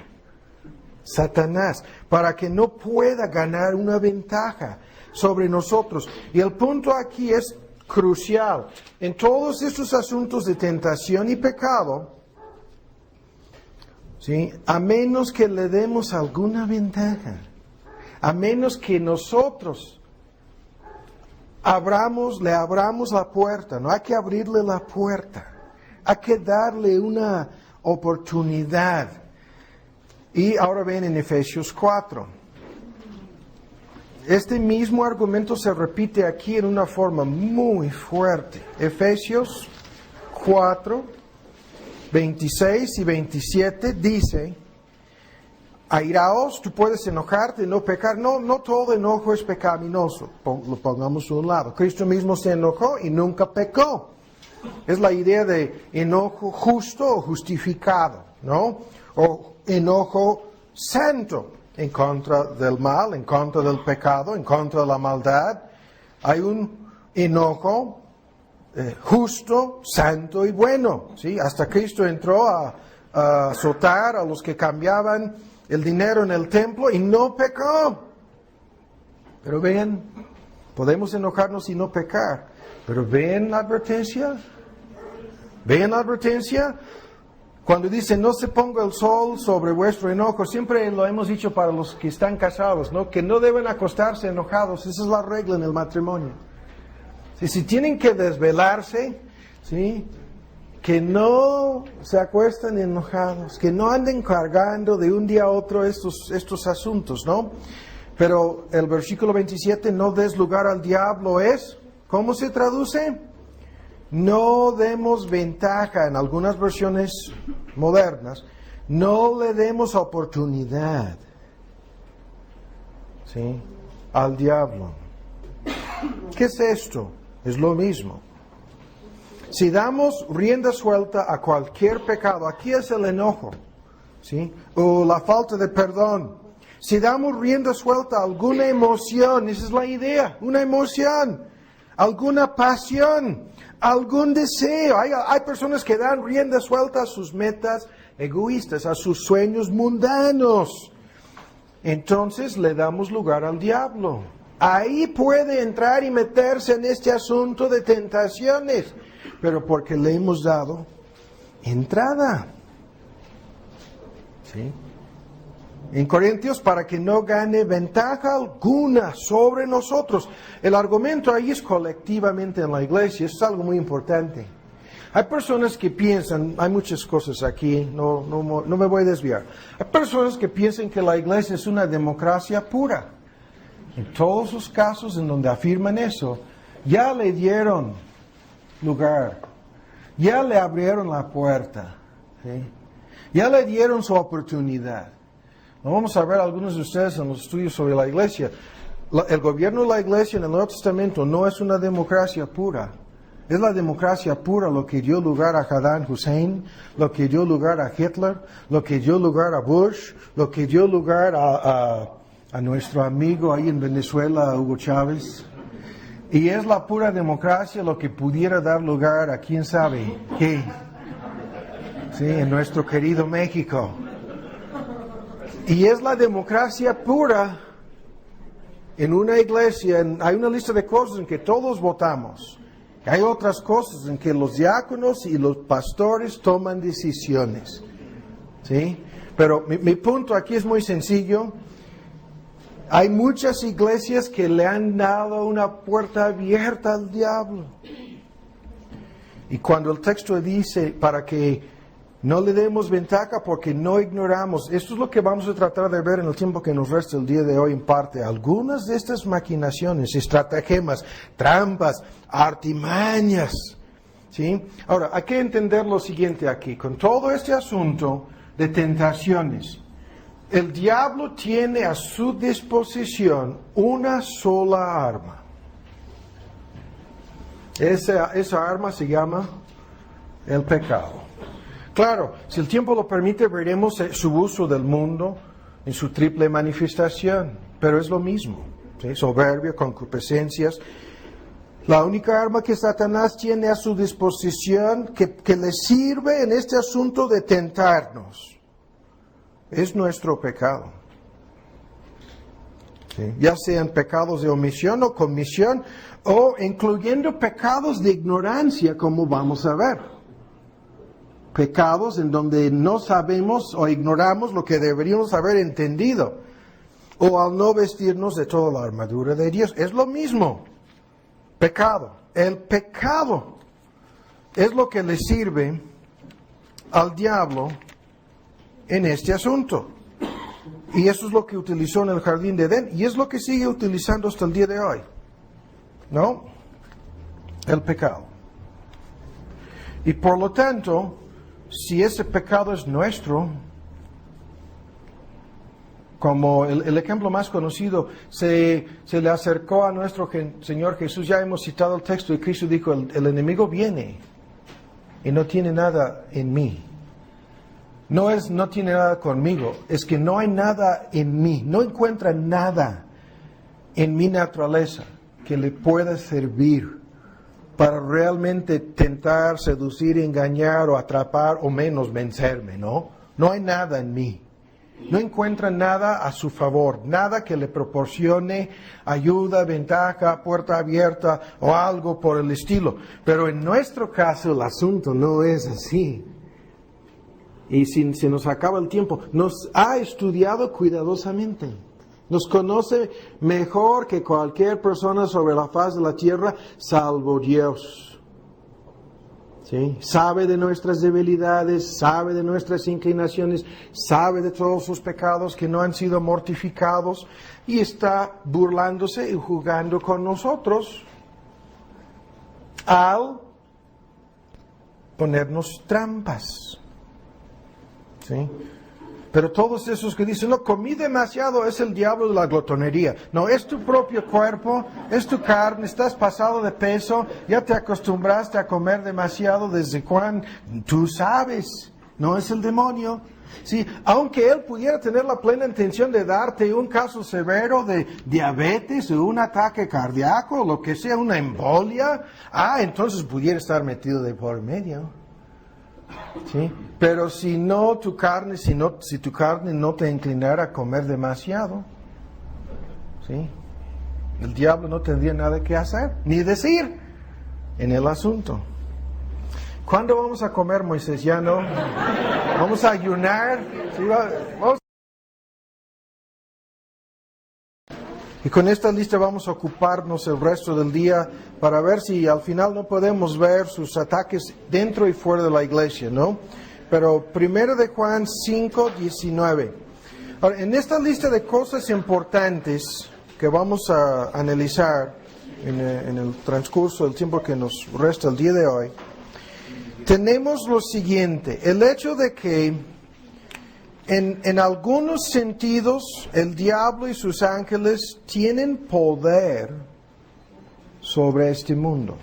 [SPEAKER 1] Satanás, para que no pueda ganar una ventaja sobre nosotros. Y el punto aquí es crucial. En todos estos asuntos de tentación y pecado, ¿sí?, a menos que le demos alguna ventaja, a menos que nosotros le abramos la puerta, no hay que abrirle la puerta, hay que darle una oportunidad. Y ahora ven en Efesios 4. Este mismo argumento se repite aquí en una forma muy fuerte. Efesios 4, 26 y 27 dice: airaos, tú puedes enojarte y no pecar. No todo enojo es pecaminoso. Lo pongamos a un lado. Cristo mismo se enojó y nunca pecó. Es la idea de enojo justo o justificado, ¿no? O enojo santo, en contra del mal, en contra del pecado, en contra de la maldad. Hay un enojo justo, santo y bueno, ¿sí? Hasta Cristo entró a azotar a los que cambiaban el dinero en el templo y no pecó. Pero vean, podemos enojarnos y no pecar. Pero ¿ven la advertencia? ¿Ven la advertencia? Cuando dice no se ponga el sol sobre vuestro enojo, siempre lo hemos dicho para los que están casados, ¿no? Que no deben acostarse enojados. Esa es la regla en el matrimonio. Si tienen que desvelarse, ¿sí? Que no se acuesten enojados, que no anden cargando de un día a otro estos asuntos, ¿no? Pero el versículo 27, no des lugar al diablo, es, ¿cómo se traduce? No demos ventaja, en algunas versiones modernas, no le demos oportunidad, ¿sí? Al diablo. ¿Qué es esto? Es lo mismo. Si damos rienda suelta a cualquier pecado, aquí es el enojo, ¿sí? O la falta de perdón. Si damos rienda suelta a alguna emoción, esa es la idea, una emoción, alguna pasión, algún deseo. Hay personas que dan rienda suelta a sus metas egoístas, a sus sueños mundanos. Entonces le damos lugar al diablo. Ahí puede entrar y meterse en este asunto de tentaciones, pero porque le hemos dado entrada. ¿Sí? En Corintios, para que no gane ventaja alguna sobre nosotros. El argumento ahí es colectivamente en la iglesia, eso es algo muy importante. Hay personas que piensan, hay muchas cosas aquí, no me voy a desviar. Hay personas que piensan que la iglesia es una democracia pura. En todos los casos en donde afirman eso, ya le dieron lugar, ya le abrieron la puerta, ¿sí? Ya le dieron su oportunidad. Vamos a ver algunos de ustedes en los estudios sobre la iglesia. El gobierno de la iglesia en el Nuevo Testamento no es una democracia pura. Es la democracia pura lo que dio lugar a Saddam Hussein, lo que dio lugar a Hitler, lo que dio lugar a Bush, lo que dio lugar a nuestro amigo ahí en Venezuela, Hugo Chávez. Y es la pura democracia lo que pudiera dar lugar a quién sabe qué. Sí, en nuestro querido México. Y es la democracia pura en una iglesia. Hay una lista de cosas en que todos votamos. Hay otras cosas en que los diáconos y los pastores toman decisiones. ¿Sí? Pero mi punto aquí es muy sencillo. Hay muchas iglesias que le han dado una puerta abierta al diablo. Y cuando el texto dice para que no le demos ventaja porque no ignoramos, esto es lo que vamos a tratar de ver en el tiempo que nos resta el día de hoy en parte. Algunas de estas maquinaciones, estratagemas, trampas, artimañas, ¿sí? Ahora, hay que entender lo siguiente aquí. Con todo este asunto de tentaciones, el diablo tiene a su disposición una sola arma. Esa arma se llama el pecado. Claro, si el tiempo lo permite, veremos su uso del mundo en su triple manifestación, pero es lo mismo, ¿sí? Soberbia, concupiscencias. La única arma que Satanás tiene a su disposición, que le sirve en este asunto de tentarnos, es nuestro pecado. ¿Sí? Ya sean pecados de omisión o comisión, o incluyendo pecados de ignorancia, como vamos a ver. Pecados en donde no sabemos o ignoramos lo que deberíamos haber entendido. O al no vestirnos de toda la armadura de Dios. Es lo mismo. Pecado. El pecado es lo que le sirve al diablo en este asunto. Y eso es lo que utilizó en el jardín de Edén y es lo que sigue utilizando hasta el día de hoy. ¿No? El pecado. Y por lo tanto, si ese pecado es nuestro, como el ejemplo más conocido, se le acercó a nuestro Señor Jesús, ya hemos citado el texto y Cristo dijo, el enemigo viene y no tiene nada en mí. No tiene nada conmigo, es que no hay nada en mí, no encuentra nada en mi naturaleza que le pueda servir para realmente tentar, seducir, engañar o atrapar o menos vencerme, ¿no? No hay nada en mí. No encuentra nada a su favor, nada que le proporcione ayuda, ventaja, puerta abierta o algo por el estilo. Pero en nuestro caso el asunto no es así. Y si se nos acaba el tiempo, nos ha estudiado cuidadosamente. Nos conoce mejor que cualquier persona sobre la faz de la tierra, salvo Dios. ¿Sí? Sabe de nuestras debilidades, sabe de nuestras inclinaciones, sabe de todos sus pecados que no han sido mortificados y está burlándose y jugando con nosotros al ponernos trampas. ¿Sí? Pero todos esos que dicen, no, comí demasiado, es el diablo de la glotonería. No, es tu propio cuerpo, es tu carne, estás pasado de peso, ya te acostumbraste a comer demasiado, ¿desde cuándo? Tú sabes, no es el demonio. Sí, aunque él pudiera tener la plena intención de darte un caso severo de diabetes o un ataque cardíaco, lo que sea, una embolia, entonces pudiera estar metido de por medio. ¿Sí? Pero si tu carne no te inclinara a comer demasiado, ¿sí? El diablo no tendría nada que hacer, ni decir en el asunto. ¿Cuándo vamos a comer, Moisés? Ya no. ¿Vamos a ayunar? ¿Sí? Vamos. Y con esta lista vamos a ocuparnos el resto del día para ver si al final no podemos ver sus ataques dentro y fuera de la iglesia, ¿no? Pero 1 de Juan 5:19. Ahora, en esta lista de cosas importantes que vamos a analizar en el transcurso del tiempo que nos resta el día de hoy, tenemos lo siguiente: el hecho de que en algunos sentidos, el diablo y sus ángeles tienen poder sobre este mundo.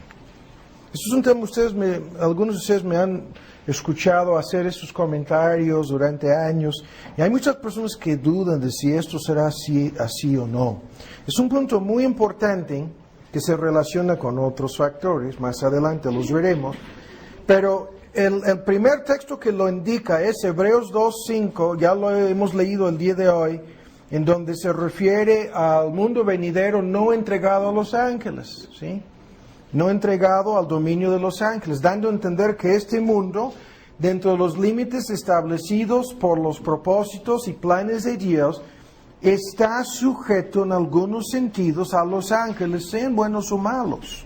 [SPEAKER 1] Esto es un tema, algunos de ustedes me han escuchado hacer esos comentarios durante años, y hay muchas personas que dudan de si esto será así o no. Es un punto muy importante que se relaciona con otros factores, más adelante los veremos, pero el primer texto que lo indica es Hebreos 2:5, ya lo hemos leído el día de hoy, en donde se refiere al mundo venidero no entregado a los ángeles, ¿sí? No entregado al dominio de los ángeles, dando a entender que este mundo, dentro de los límites establecidos por los propósitos y planes de Dios, está sujeto en algunos sentidos a los ángeles, sean buenos o malos.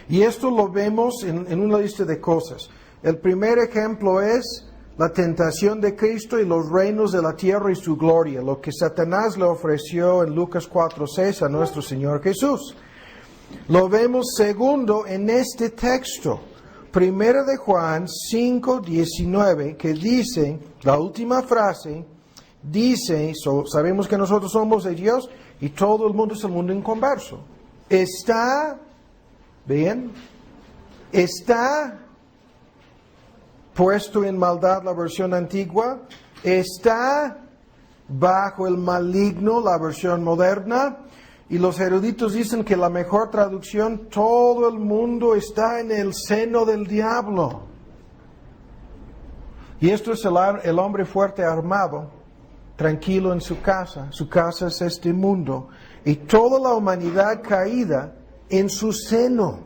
[SPEAKER 1] Y esto lo vemos en una lista de cosas. El primer ejemplo es la tentación de Cristo y los reinos de la tierra y su gloria, lo que Satanás le ofreció en Lucas 4:6 a nuestro Señor Jesús. Lo vemos segundo en este texto, 1 de Juan 5:19, que dice, la última frase, dice, sabemos que nosotros somos de Dios y todo el mundo es el mundo inconverso. Está puesto en maldad, la versión antigua. Está bajo el maligno, la versión moderna. Y los eruditos dicen que la mejor traducción, todo el mundo está en el seno del diablo. Y esto es el hombre fuerte armado, tranquilo en su casa. Su casa es este mundo. Y toda la humanidad caída en su seno.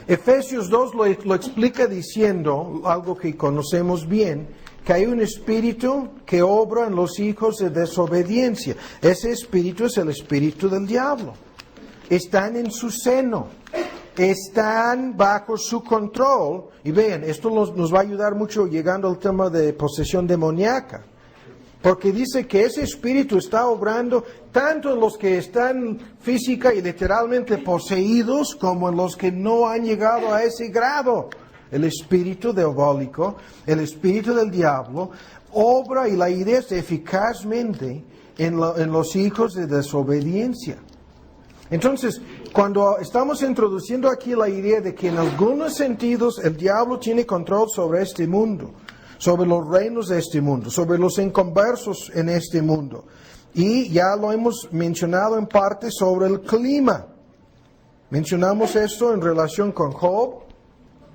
[SPEAKER 1] Efesios 2 lo explica diciendo, algo que conocemos bien, que hay un espíritu que obra en los hijos de desobediencia. Ese espíritu es el espíritu del diablo. están en su seno, están bajo su control. Y vean, esto nos va a ayudar mucho llegando al tema de posesión demoníaca. Porque dice que ese espíritu está obrando tanto en los que están física y literalmente poseídos como en los que no han llegado a ese grado. El espíritu diabólico, el espíritu del diablo, obra y la idea es eficazmente en los hijos de desobediencia. Entonces, cuando estamos introduciendo aquí la idea de que en algunos sentidos el diablo tiene control sobre este mundo, sobre los reinos de este mundo, sobre los inconversos en este mundo. Y ya lo hemos mencionado en parte sobre el clima. Mencionamos esto en relación con Job,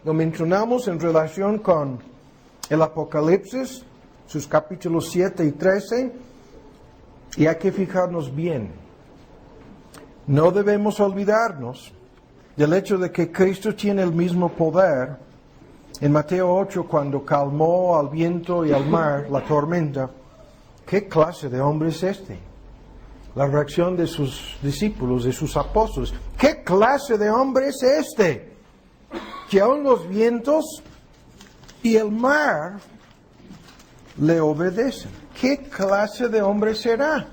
[SPEAKER 1] lo mencionamos en relación con el Apocalipsis, sus capítulos 7 y 13, y hay que fijarnos bien. No debemos olvidarnos del hecho de que Cristo tiene el mismo poder. En Mateo 8, cuando calmó al viento y al mar, la tormenta, ¿qué clase de hombre es este? La reacción de sus discípulos, de sus apóstoles. ¿Qué clase de hombre es este? Que aun los vientos y el mar le obedecen. ¿Qué clase de hombre será?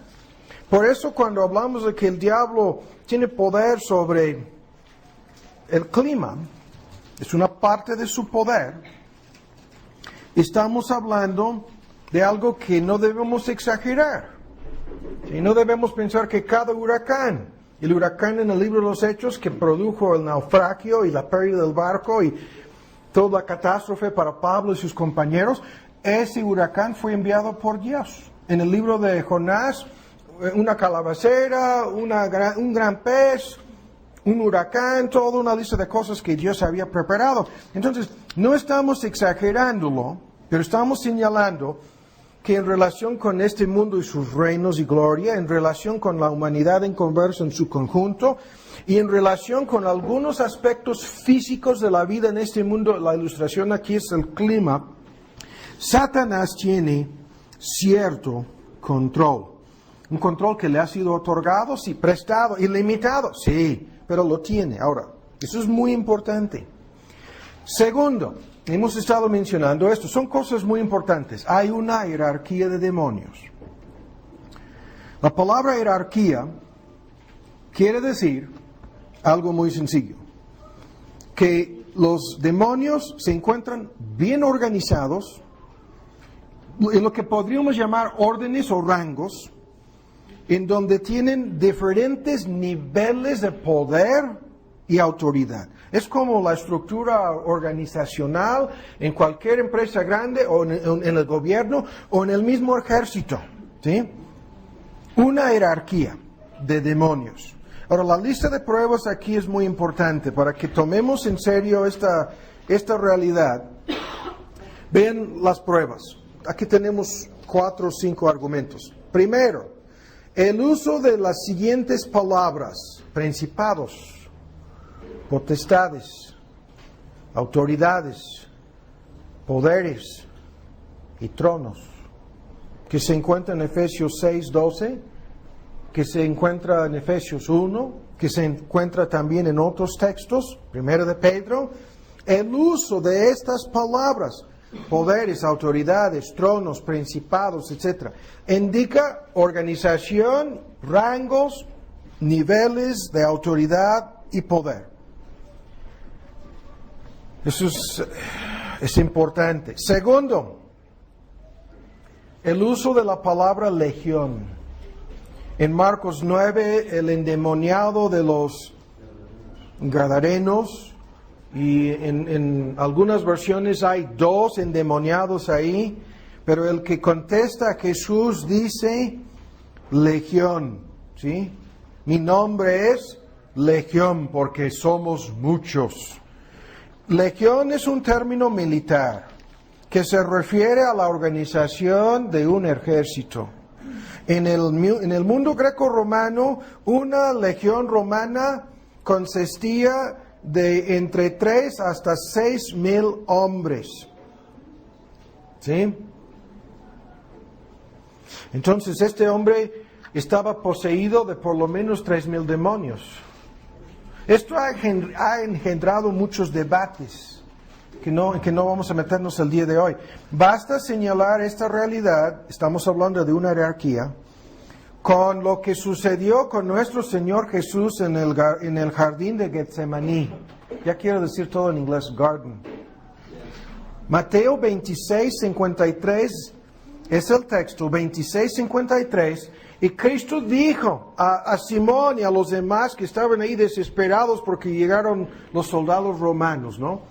[SPEAKER 1] Por eso cuando hablamos de que el diablo tiene poder sobre el clima, es una parte de su poder, estamos hablando de algo que no debemos exagerar. Y no debemos pensar que cada huracán, el huracán en el libro de los Hechos que produjo el naufragio y la pérdida del barco y toda la catástrofe para Pablo y sus compañeros, ese huracán fue enviado por Dios. En el libro de Jonás, una calabacera, un gran pez, un huracán, toda una lista de cosas que Dios había preparado. Entonces, no estamos exagerándolo, pero estamos señalando que en relación con este mundo y sus reinos y gloria, en relación con la humanidad en converso en su conjunto, y en relación con algunos aspectos físicos de la vida en este mundo, la ilustración aquí es el clima, Satanás tiene cierto control. Un control que le ha sido otorgado, sí, prestado, ilimitado, sí, pero lo tiene. Ahora, eso es muy importante. Segundo, hemos estado mencionando esto, son cosas muy importantes. Hay una jerarquía de demonios. La palabra jerarquía quiere decir algo muy sencillo, que los demonios se encuentran bien organizados en lo que podríamos llamar órdenes o rangos, en donde tienen diferentes niveles de poder y autoridad. Es como la estructura organizacional en cualquier empresa grande o en el gobierno o en el mismo ejército, ¿sí? Una jerarquía de demonios. Ahora, la lista de pruebas aquí es muy importante para que tomemos en serio esta realidad. Vean las pruebas. Aquí tenemos 4 o 5 argumentos. Primero, el uso de las siguientes palabras: principados, potestades, autoridades, poderes y tronos, que se encuentra en Efesios 6:12, que se encuentra en Efesios 1, que se encuentra también en otros textos, primero de Pedro. El uso de estas palabras, poderes, autoridades, tronos, principados, etc., indica organización, rangos, niveles de autoridad y poder. Eso es importante. Segundo, el uso de la palabra legión. En Marcos 9, el endemoniado de los Gadarenos, y en algunas versiones hay 2 endemoniados ahí, pero el que contesta a Jesús dice legión, ¿sí? Mi nombre es legión porque somos muchos. Legión es un término militar que se refiere a la organización de un ejército. En el mundo greco-romano, una legión romana consistía de entre 3 hasta 6,000 hombres. ¿Sí? Entonces este hombre estaba poseído de por lo menos 3,000 demonios. Esto ha engendrado muchos debates que no vamos a meternos el día de hoy. Basta señalar esta realidad, estamos hablando de una jerarquía, con lo que sucedió con nuestro Señor Jesús en el jardín de Getsemaní. Ya quiero decir todo en inglés, garden. Mateo 26:53 es el texto, 26:53, y Cristo dijo a Simón y a los demás que estaban ahí desesperados porque llegaron los soldados romanos, ¿no?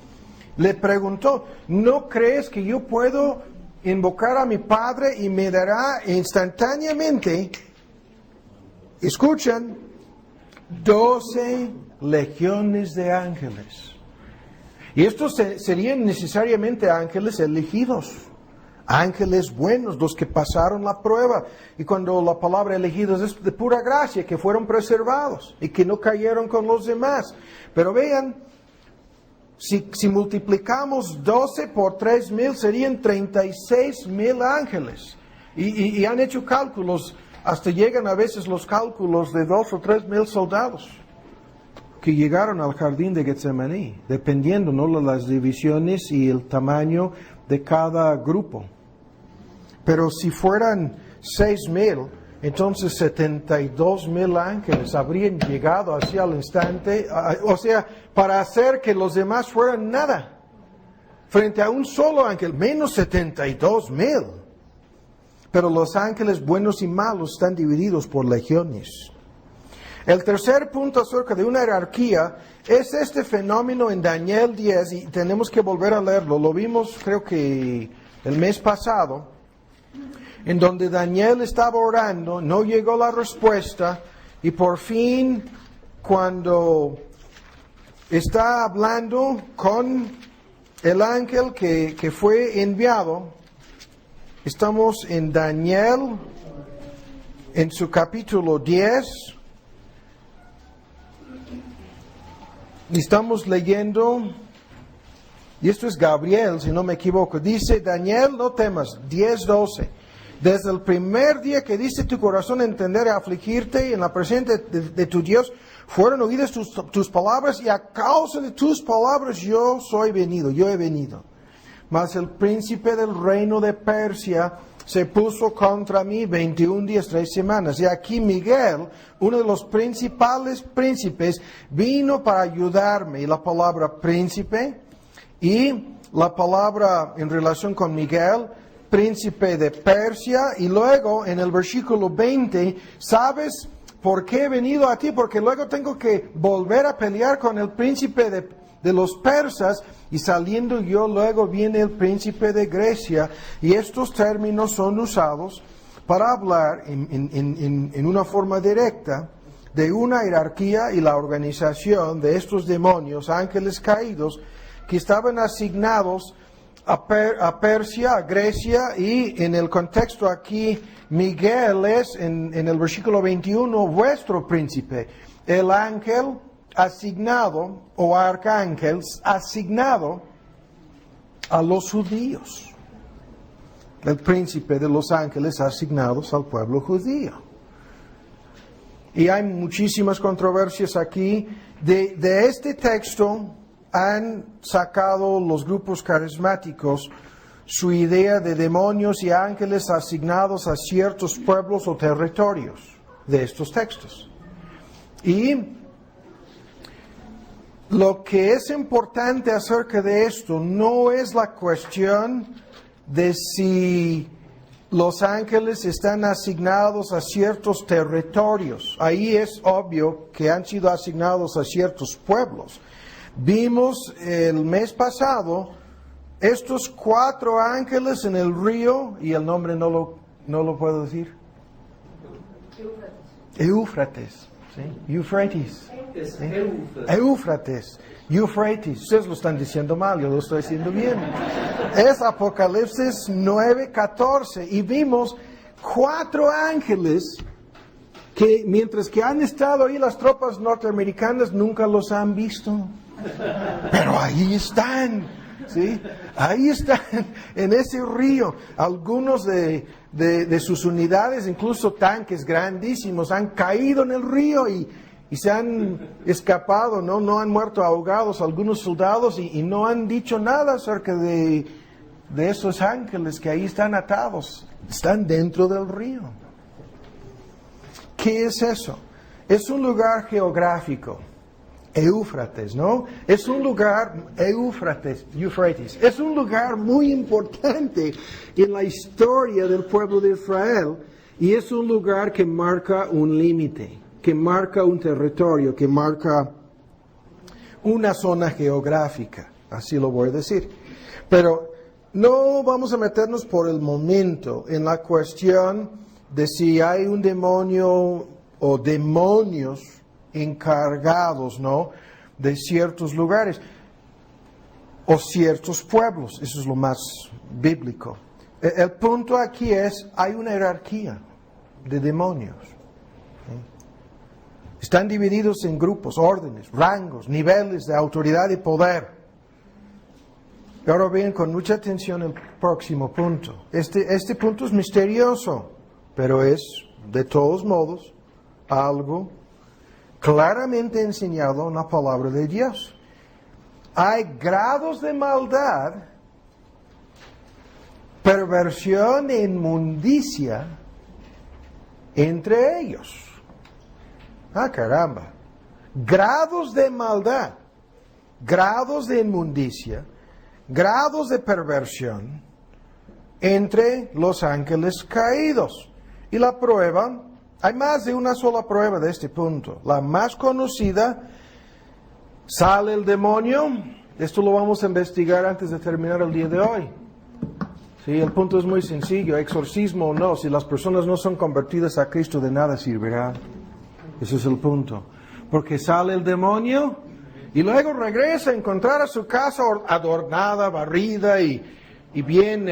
[SPEAKER 1] Le preguntó, ¿no crees que yo puedo invocar a mi Padre y me dará instantáneamente, escuchan, 12 legiones de ángeles? Y estos serían necesariamente ángeles elegidos, ángeles buenos, los que pasaron la prueba. Y cuando la palabra elegidos es de pura gracia, que fueron preservados y que no cayeron con los demás. Pero vean, si multiplicamos 12 por 3,000, serían 36,000 ángeles. Y han hecho cálculos, hasta llegan a veces los cálculos de 2 o 3,000 soldados que llegaron al jardín de Getsemaní, dependiendo, ¿no?, de las divisiones y el tamaño de cada grupo. Pero si fueran 6,000, entonces 72,000 ángeles habrían llegado hacia el instante, o sea, para hacer que los demás fueran nada, frente a un solo ángel, menos 72,000. Pero los ángeles buenos y malos están divididos por legiones. El tercer punto acerca de una jerarquía es este fenómeno en Daniel 10, y tenemos que volver a leerlo. Lo vimos creo que el mes pasado, en donde Daniel estaba orando, no llegó la respuesta, y por fin, cuando está hablando con el ángel que fue enviado, estamos en Daniel, en su capítulo 10, y estamos leyendo, y esto es Gabriel, si no me equivoco, dice, Daniel, no temas, 10:12. Desde el primer día que diste tu corazón entender y afligirte en la presencia de tu Dios, fueron oídas tus palabras, y a causa de tus palabras yo he venido. Mas el príncipe del reino de Persia se puso contra mí 21 días, 3 semanas. Y aquí Miguel, uno de los principales príncipes, vino para ayudarme. Y la palabra príncipe y la palabra en relación con Miguel, príncipe de Persia, y luego en el versículo 20, ¿sabes por qué he venido a ti? Porque luego tengo que volver a pelear con el príncipe de los persas, y saliendo yo luego viene el príncipe de Grecia, y estos términos son usados para hablar en una forma directa de una jerarquía y la organización de estos demonios, ángeles caídos, que estaban asignados a Persia, a Grecia, y en el contexto aquí, Miguel es, en el versículo 21, vuestro príncipe, el ángel asignado, o arcángel asignado a los judíos, el príncipe de los ángeles asignados al pueblo judío. Y hay muchísimas controversias aquí. De este texto han sacado los grupos carismáticos su idea de demonios y ángeles asignados a ciertos pueblos o territorios de estos textos. Y lo que es importante acerca de esto no es la cuestión de si los ángeles están asignados a ciertos territorios. Ahí es obvio que han sido asignados a ciertos pueblos. Vimos el mes pasado estos 4 ángeles en el río, y el nombre no lo puedo decir. Éufrates. ¿Sí? Euphrates. ¿Sí? Éufrates. Euphrates. Ustedes lo están diciendo mal, yo lo estoy diciendo bien. Es Apocalipsis 9:14. Y vimos 4 ángeles que, mientras que han estado ahí las tropas norteamericanas, nunca los han visto. Pero ahí están, ¿sí? Ahí están, en ese río. Algunos de sus unidades, incluso tanques grandísimos, han caído en el río, y y se han escapado, ¿no? No han muerto ahogados algunos soldados y no han dicho nada acerca de esos ángeles que ahí están atados. Están dentro del río. ¿Qué es eso? Es un lugar geográfico. Éufrates, ¿no? Es un lugar, Éufrates, es un lugar muy importante en la historia del pueblo de Israel y es un lugar que marca un límite, que marca un territorio, que marca una zona geográfica, así lo voy a decir. Pero no vamos a meternos por el momento en la cuestión de si hay un demonio o demonios encargados, ¿no?, de ciertos lugares o ciertos pueblos. Eso es lo más bíblico. El punto aquí es, hay una jerarquía de demonios. Están divididos en grupos, órdenes, rangos, niveles de autoridad y poder. Y ahora bien, con mucha atención el próximo punto. Este punto es misterioso, pero es, de todos modos, algo claramente enseñado en la palabra de Dios. Hay grados de maldad, perversión e inmundicia entre ellos. Ah, caramba. Grados de maldad, grados de inmundicia, grados de perversión entre los ángeles caídos. Y la prueba, hay más de una sola prueba de este punto. La más conocida, sale el demonio. Esto lo vamos a investigar antes de terminar el día de hoy. Sí, el punto es muy sencillo, exorcismo o no, si las personas no son convertidas a Cristo, de nada servirá. Ese es el punto. Porque sale el demonio y luego regresa a encontrar a su casa adornada, barrida y bien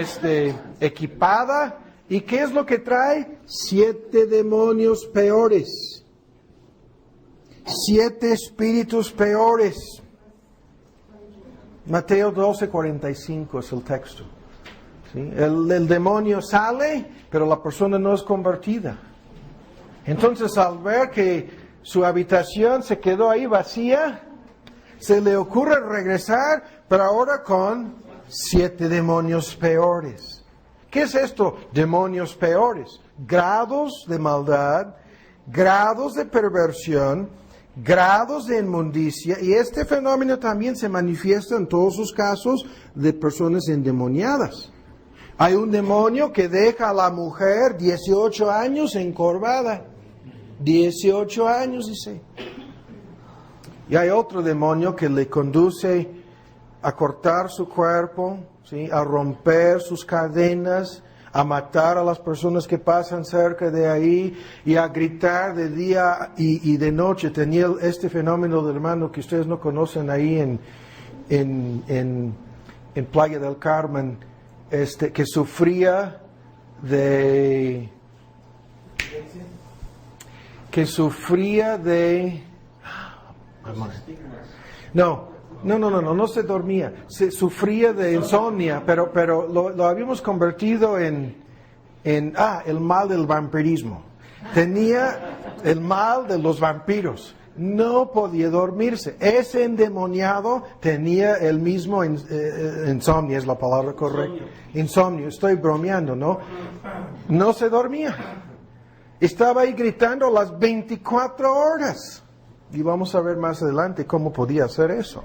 [SPEAKER 1] equipada. ¿Y qué es lo que trae? 7 demonios peores. 7 espíritus peores. Mateo 12:45 es el texto. ¿Sí? El demonio sale, pero la persona no es convertida. Entonces, al ver que su habitación se quedó ahí vacía, se le ocurre regresar, pero ahora con 7 demonios peores. ¿Qué es esto? Demonios peores. Grados de maldad, grados de perversión, grados de inmundicia. Y este fenómeno también se manifiesta en todos los casos de personas endemoniadas. Hay un demonio que deja a la mujer 18 años encorvada. 18 años, dice. Y hay otro demonio que le conduce a cortar su cuerpo, ¿sí?, a romper sus cadenas, a matar a las personas que pasan cerca de ahí y a gritar de día y de noche. Tenía este fenómeno del hermano que ustedes no conocen ahí en Playa del Carmen, que sufría de... No se dormía, se sufría de insomnia, pero lo habíamos convertido en el mal del vampirismo. Tenía el mal de los vampiros, no podía dormirse. Ese endemoniado tenía el mismo insomnio, es la palabra correcta. Insomnio, estoy bromeando, ¿no? No se dormía. Estaba ahí gritando las 24 horas. Y vamos a ver más adelante cómo podía hacer eso.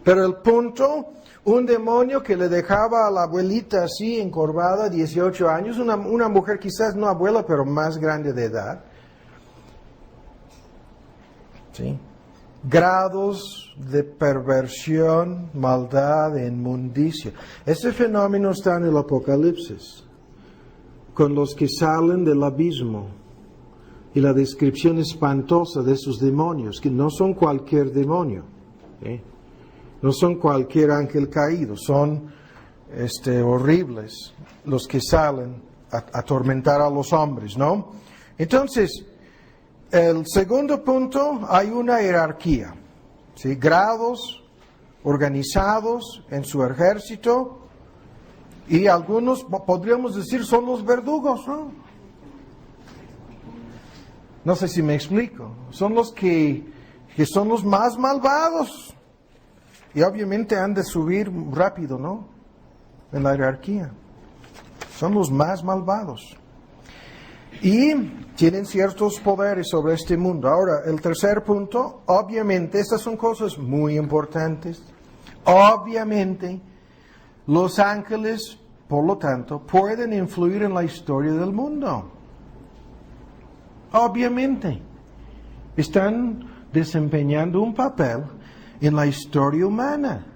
[SPEAKER 1] Pero el punto, un demonio que le dejaba a la abuelita así, encorvada, 18 años, una mujer quizás no abuela, pero más grande de edad. ¿Sí? Grados de perversión, maldad, e inmundicia. Ese fenómeno está en el Apocalipsis, con los que salen del abismo. Y la descripción espantosa de esos demonios, que no son cualquier demonio. ¿Sí? No son cualquier ángel caído, son horribles los que salen a atormentar a los hombres, ¿no? Entonces, el segundo punto, hay una jerarquía, ¿sí? Grados organizados en su ejército, y algunos, podríamos decir, son los verdugos, ¿no? No sé si me explico. Son los que son los más malvados. Y obviamente han de subir rápido, ¿no? En la jerarquía. Son los más malvados. Y tienen ciertos poderes sobre este mundo. Ahora, el tercer punto, obviamente, estas son cosas muy importantes. Obviamente, los ángeles, por lo tanto, pueden influir en la historia del mundo. Obviamente, están desempeñando un papel en la historia humana,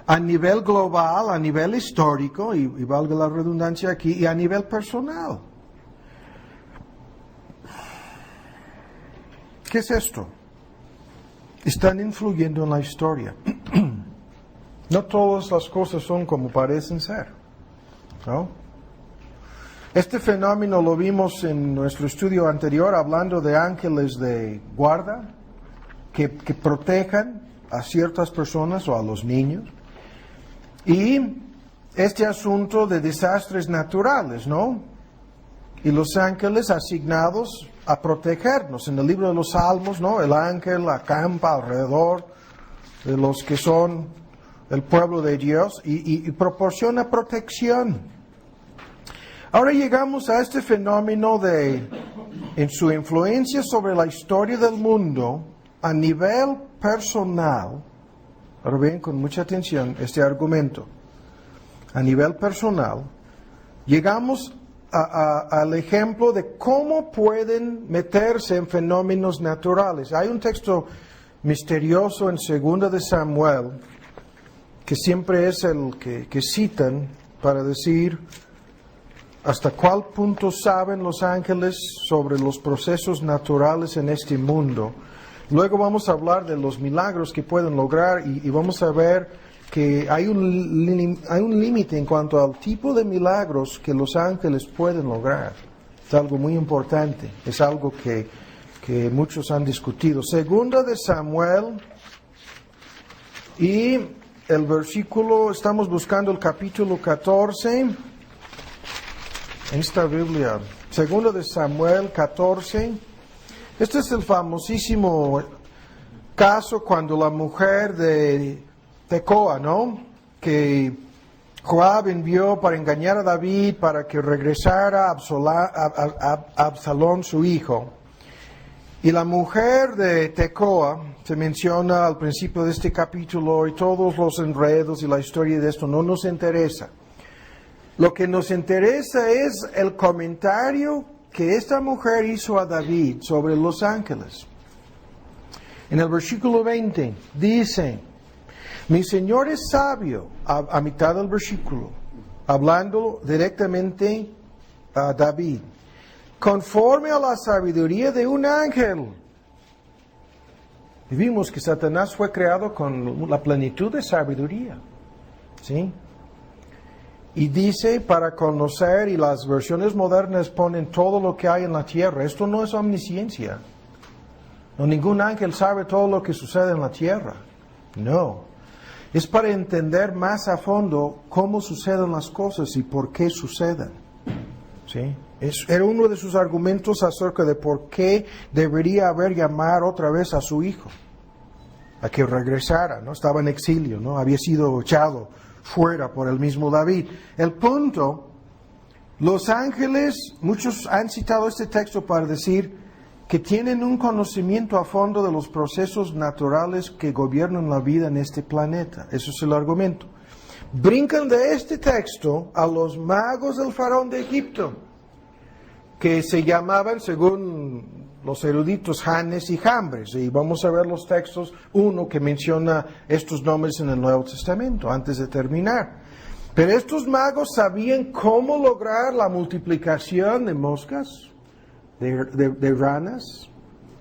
[SPEAKER 1] a nivel global, a nivel histórico, y valga la redundancia aquí, y a nivel personal. ¿Qué es esto? Están influyendo en la historia. No todas las cosas son como parecen ser, ¿no? Este fenómeno lo vimos en nuestro estudio anterior, hablando de ángeles de guarda que protejan a ciertas personas o a los niños. Y este asunto de desastres naturales, ¿no? Y los ángeles asignados a protegernos. En el libro de los Salmos, ¿no? El ángel acampa alrededor de los que son el pueblo de Dios y proporciona protección. Ahora llegamos a este fenómeno en su influencia sobre la historia del mundo a nivel personal. Ahora ven con mucha atención este argumento. A nivel personal, llegamos al ejemplo de cómo pueden meterse en fenómenos naturales. Hay un texto misterioso en 2 de Samuel, que siempre es el que citan para decir hasta cuál punto saben los ángeles sobre los procesos naturales en este mundo. Luego vamos a hablar de los milagros que pueden lograr y vamos a ver que hay un límite en cuanto al tipo de milagros que los ángeles pueden lograr. Es algo muy importante, es algo que muchos han discutido. 2 de Samuel y el versículo, estamos buscando el capítulo 14 en esta Biblia. 2 de Samuel 14. Este es el famosísimo caso cuando la mujer de Tecoa, ¿no? Que Joab envió para engañar a David para que regresara a Absalón, su hijo. Y la mujer de Tecoa se menciona al principio de este capítulo, y todos los enredos y la historia de esto no nos interesa. Lo que nos interesa es el comentario que esta mujer hizo a David sobre los ángeles. En el versículo 20 dice: mi Señor es sabio, a mitad del versículo, hablando directamente a David, conforme a la sabiduría de un ángel. Y vimos que Satanás fue creado con la plenitud de sabiduría, ¿sí? Y dice para conocer, y las versiones modernas ponen todo lo que hay en la tierra. Esto no es omnisciencia. No, ningún ángel sabe todo lo que sucede en la tierra. No. Es para entender más a fondo cómo suceden las cosas y por qué suceden. ¿Sí? Era uno de sus argumentos acerca de por qué debería haber llamado otra vez a su hijo, a que regresara, ¿no? Estaba en exilio, ¿no? Había sido echado fuera por el mismo David. El punto, los ángeles, muchos han citado este texto para decir que tienen un conocimiento a fondo de los procesos naturales que gobiernan la vida en este planeta. Eso es el argumento. Brincan de este texto a los magos del faraón de Egipto, que se llamaban, según los eruditos, Janes y Jambres. Y vamos a ver los textos, uno que menciona estos nombres en el Nuevo Testamento, antes de terminar. Pero estos magos sabían cómo lograr la multiplicación de moscas, de ranas,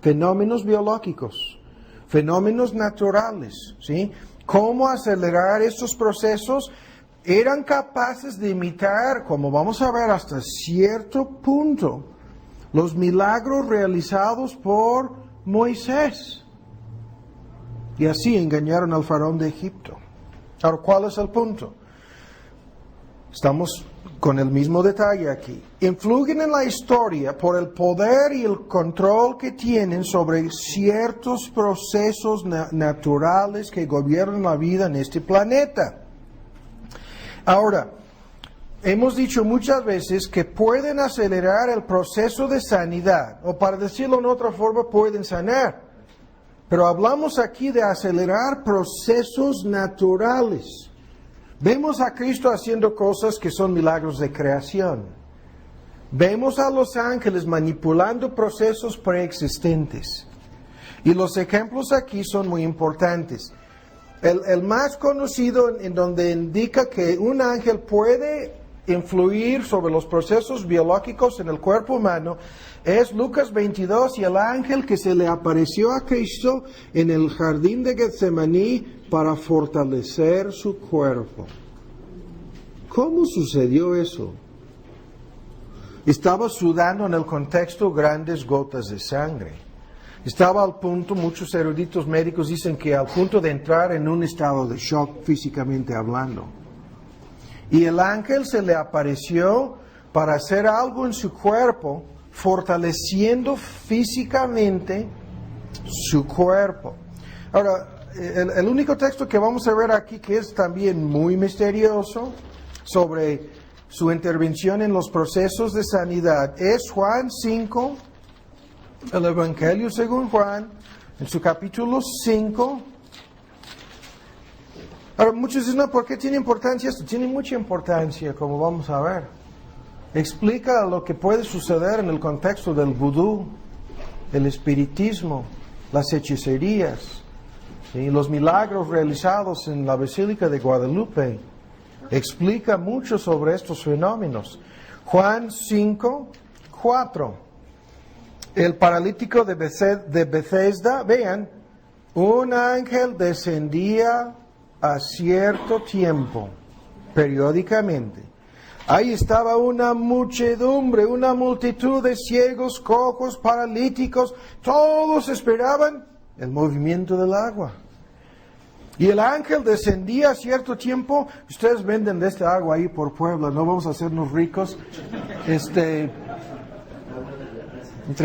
[SPEAKER 1] fenómenos biológicos, fenómenos naturales, ¿sí? Cómo acelerar estos procesos. Eran capaces de imitar, como vamos a ver hasta cierto punto, los milagros realizados por Moisés. Y así engañaron al faraón de Egipto. Ahora, ¿cuál es el punto? Estamos con el mismo detalle aquí. Influyen en la historia por el poder y el control que tienen sobre ciertos procesos naturales que gobiernan la vida en este planeta. Ahora, hemos dicho muchas veces que pueden acelerar el proceso de sanidad, o para decirlo en otra forma, pueden sanar. Pero hablamos aquí de acelerar procesos naturales. Vemos a Cristo haciendo cosas que son milagros de creación. Vemos a los ángeles manipulando procesos preexistentes. Y los ejemplos aquí son muy importantes. El más conocido en donde indica que un ángel puede influir sobre los procesos biológicos en el cuerpo humano es Lucas 22 y el ángel que se le apareció a Cristo en el jardín de Getsemaní para fortalecer su cuerpo. ¿Cómo sucedió eso? Estaba sudando en el contexto grandes gotas de sangre. Estaba al punto, muchos eruditos médicos dicen que al punto de entrar en un estado de shock físicamente hablando. Y el ángel se le apareció para hacer algo en su cuerpo, fortaleciendo físicamente su cuerpo. Ahora, el único texto que vamos a ver aquí, que es también muy misterioso, sobre su intervención en los procesos de sanidad, es Juan 5, el Evangelio según Juan, en su capítulo 5. Ahora, muchos dicen, no, ¿por qué tiene importancia esto? Tiene mucha importancia, como vamos a ver. Explica lo que puede suceder en el contexto del vudú, el espiritismo, las hechicerías, y los milagros realizados en la Basílica de Guadalupe. Explica mucho sobre estos fenómenos. Juan 5, 4. El paralítico de Bethesda, vean, un ángel descendía a cierto tiempo, periódicamente. Ahí estaba una muchedumbre, una multitud de ciegos, cojos, paralíticos, todos esperaban el movimiento del agua. Y el ángel descendía a cierto tiempo. Ustedes venden de esta agua ahí por Puebla, no vamos a hacernos ricos. Entre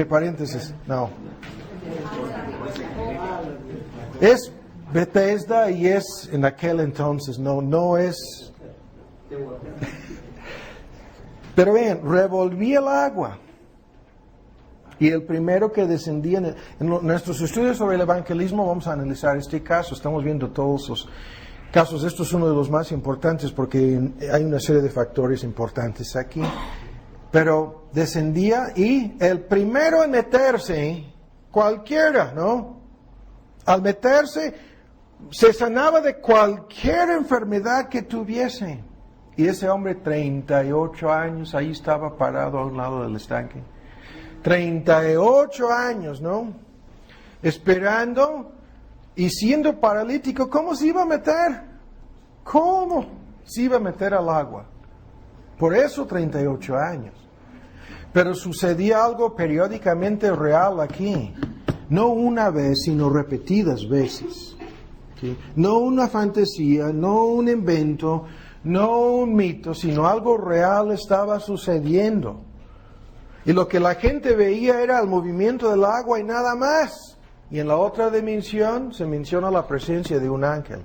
[SPEAKER 1] paréntesis, no. Es Bethesda y es en aquel entonces, no es. Pero vean, revolvía el agua. Y el primero que descendía, en nuestros estudios sobre el evangelismo vamos a analizar este caso. Estamos viendo todos los casos. Esto es uno de los más importantes porque hay una serie de factores importantes aquí. Pero descendía y el primero en meterse, cualquiera, ¿no? Al meterse, se sanaba de cualquier enfermedad que tuviese. Y ese hombre, 38 años, ahí estaba parado a un lado del estanque. 38 años, ¿no? Esperando y siendo paralítico, ¿cómo se iba a meter? ¿Cómo se iba a meter al agua? Por eso 38 años. Pero sucedía algo periódicamente real aquí. No una vez, sino repetidas veces. ¿Sí? No una fantasía, no un invento, no un mito, sino algo real estaba sucediendo. Y lo que la gente veía era el movimiento del agua y nada más. Y en la otra dimensión se menciona la presencia de un ángel.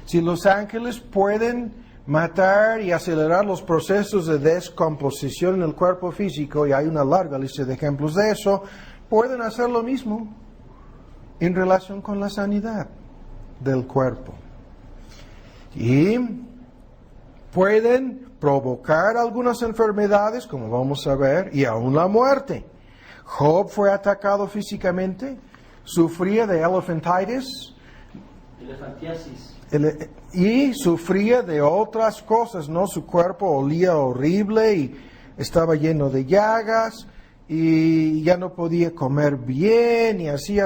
[SPEAKER 1] Si los ángeles pueden matar y acelerar los procesos de descomposición en el cuerpo físico, y hay una larga lista de ejemplos de eso, pueden hacer lo mismo en relación con la sanidad del cuerpo. Y pueden provocar algunas enfermedades, como vamos a ver, y aún la muerte. Job fue atacado físicamente, sufría de elephantiasis, y sufría de otras cosas, ¿no? Su cuerpo olía horrible y estaba lleno de llagas y ya no podía comer bien y así,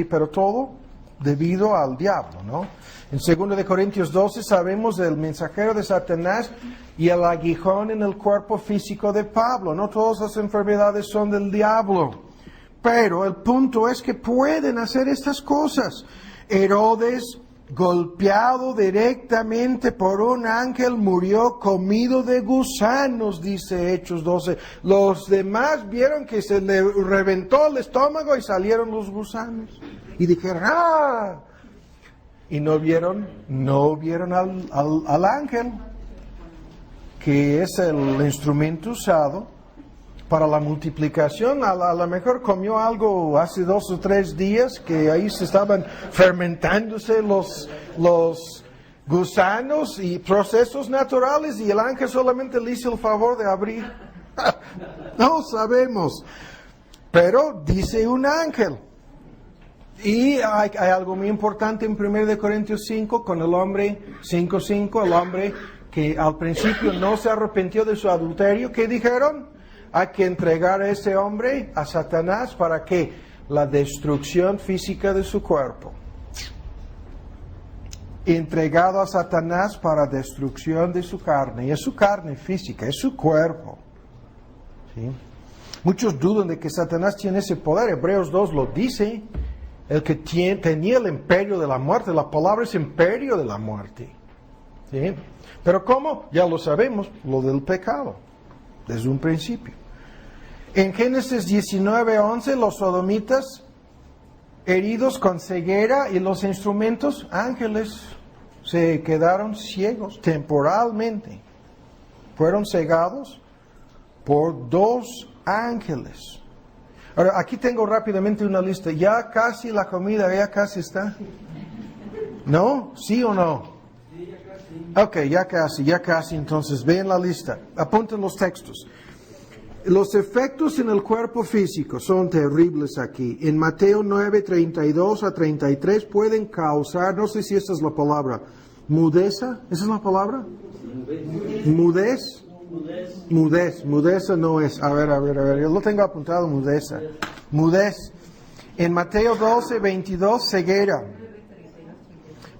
[SPEAKER 1] pero todo debido al diablo, ¿no? En 2 de Corintios 12 sabemos del mensajero de Satanás y el aguijón en el cuerpo físico de Pablo. No todas las enfermedades son del diablo, pero el punto es que pueden hacer estas cosas. Herodes golpeado directamente por un ángel, murió comido de gusanos, dice Hechos 12. Los demás vieron que se le reventó el estómago y salieron los gusanos. Y dijeron, ¡ah! Y no vieron al ángel, que es el instrumento usado para la multiplicación. A lo mejor comió algo hace 2 o 3 días, que ahí se estaban fermentándose los gusanos y procesos naturales, y el ángel solamente le hizo el favor de abrir. No sabemos, pero dice un ángel. Y hay algo muy importante en 1 Corintios 5, con el hombre 5:5, el hombre que al principio no se arrepintió de su adulterio. ¿Qué dijeron? Hay que entregar a ese hombre a Satanás para que la destrucción física de su cuerpo. Entregado a Satanás para destrucción de su carne. Y es su carne física, es su cuerpo. ¿Sí? Muchos dudan de que Satanás tiene ese poder. Hebreos 2 lo dice. El que tenía el imperio de la muerte. La palabra es imperio de la muerte. ¿Sí? Pero ¿cómo? Ya lo sabemos, lo del pecado. Desde un principio. En Génesis 19:11, los sodomitas, heridos con ceguera, y los instrumentos, ángeles, se quedaron ciegos temporalmente. Fueron cegados por 2 ángeles. Ahora, aquí tengo rápidamente una lista. Ya casi la comida, ya casi está. ¿No? ¿Sí o no? Ok, ya casi. Entonces, vean la lista. Apunten los textos. Los efectos en el cuerpo físico son terribles aquí. En Mateo 9:32 a 33 pueden causar, no sé si esa es la palabra, mudeza. ¿Esa es la palabra? Mudez. Mudeza no es. A ver, yo lo tengo apuntado, mudeza. Mudez. En Mateo 12:22, ceguera.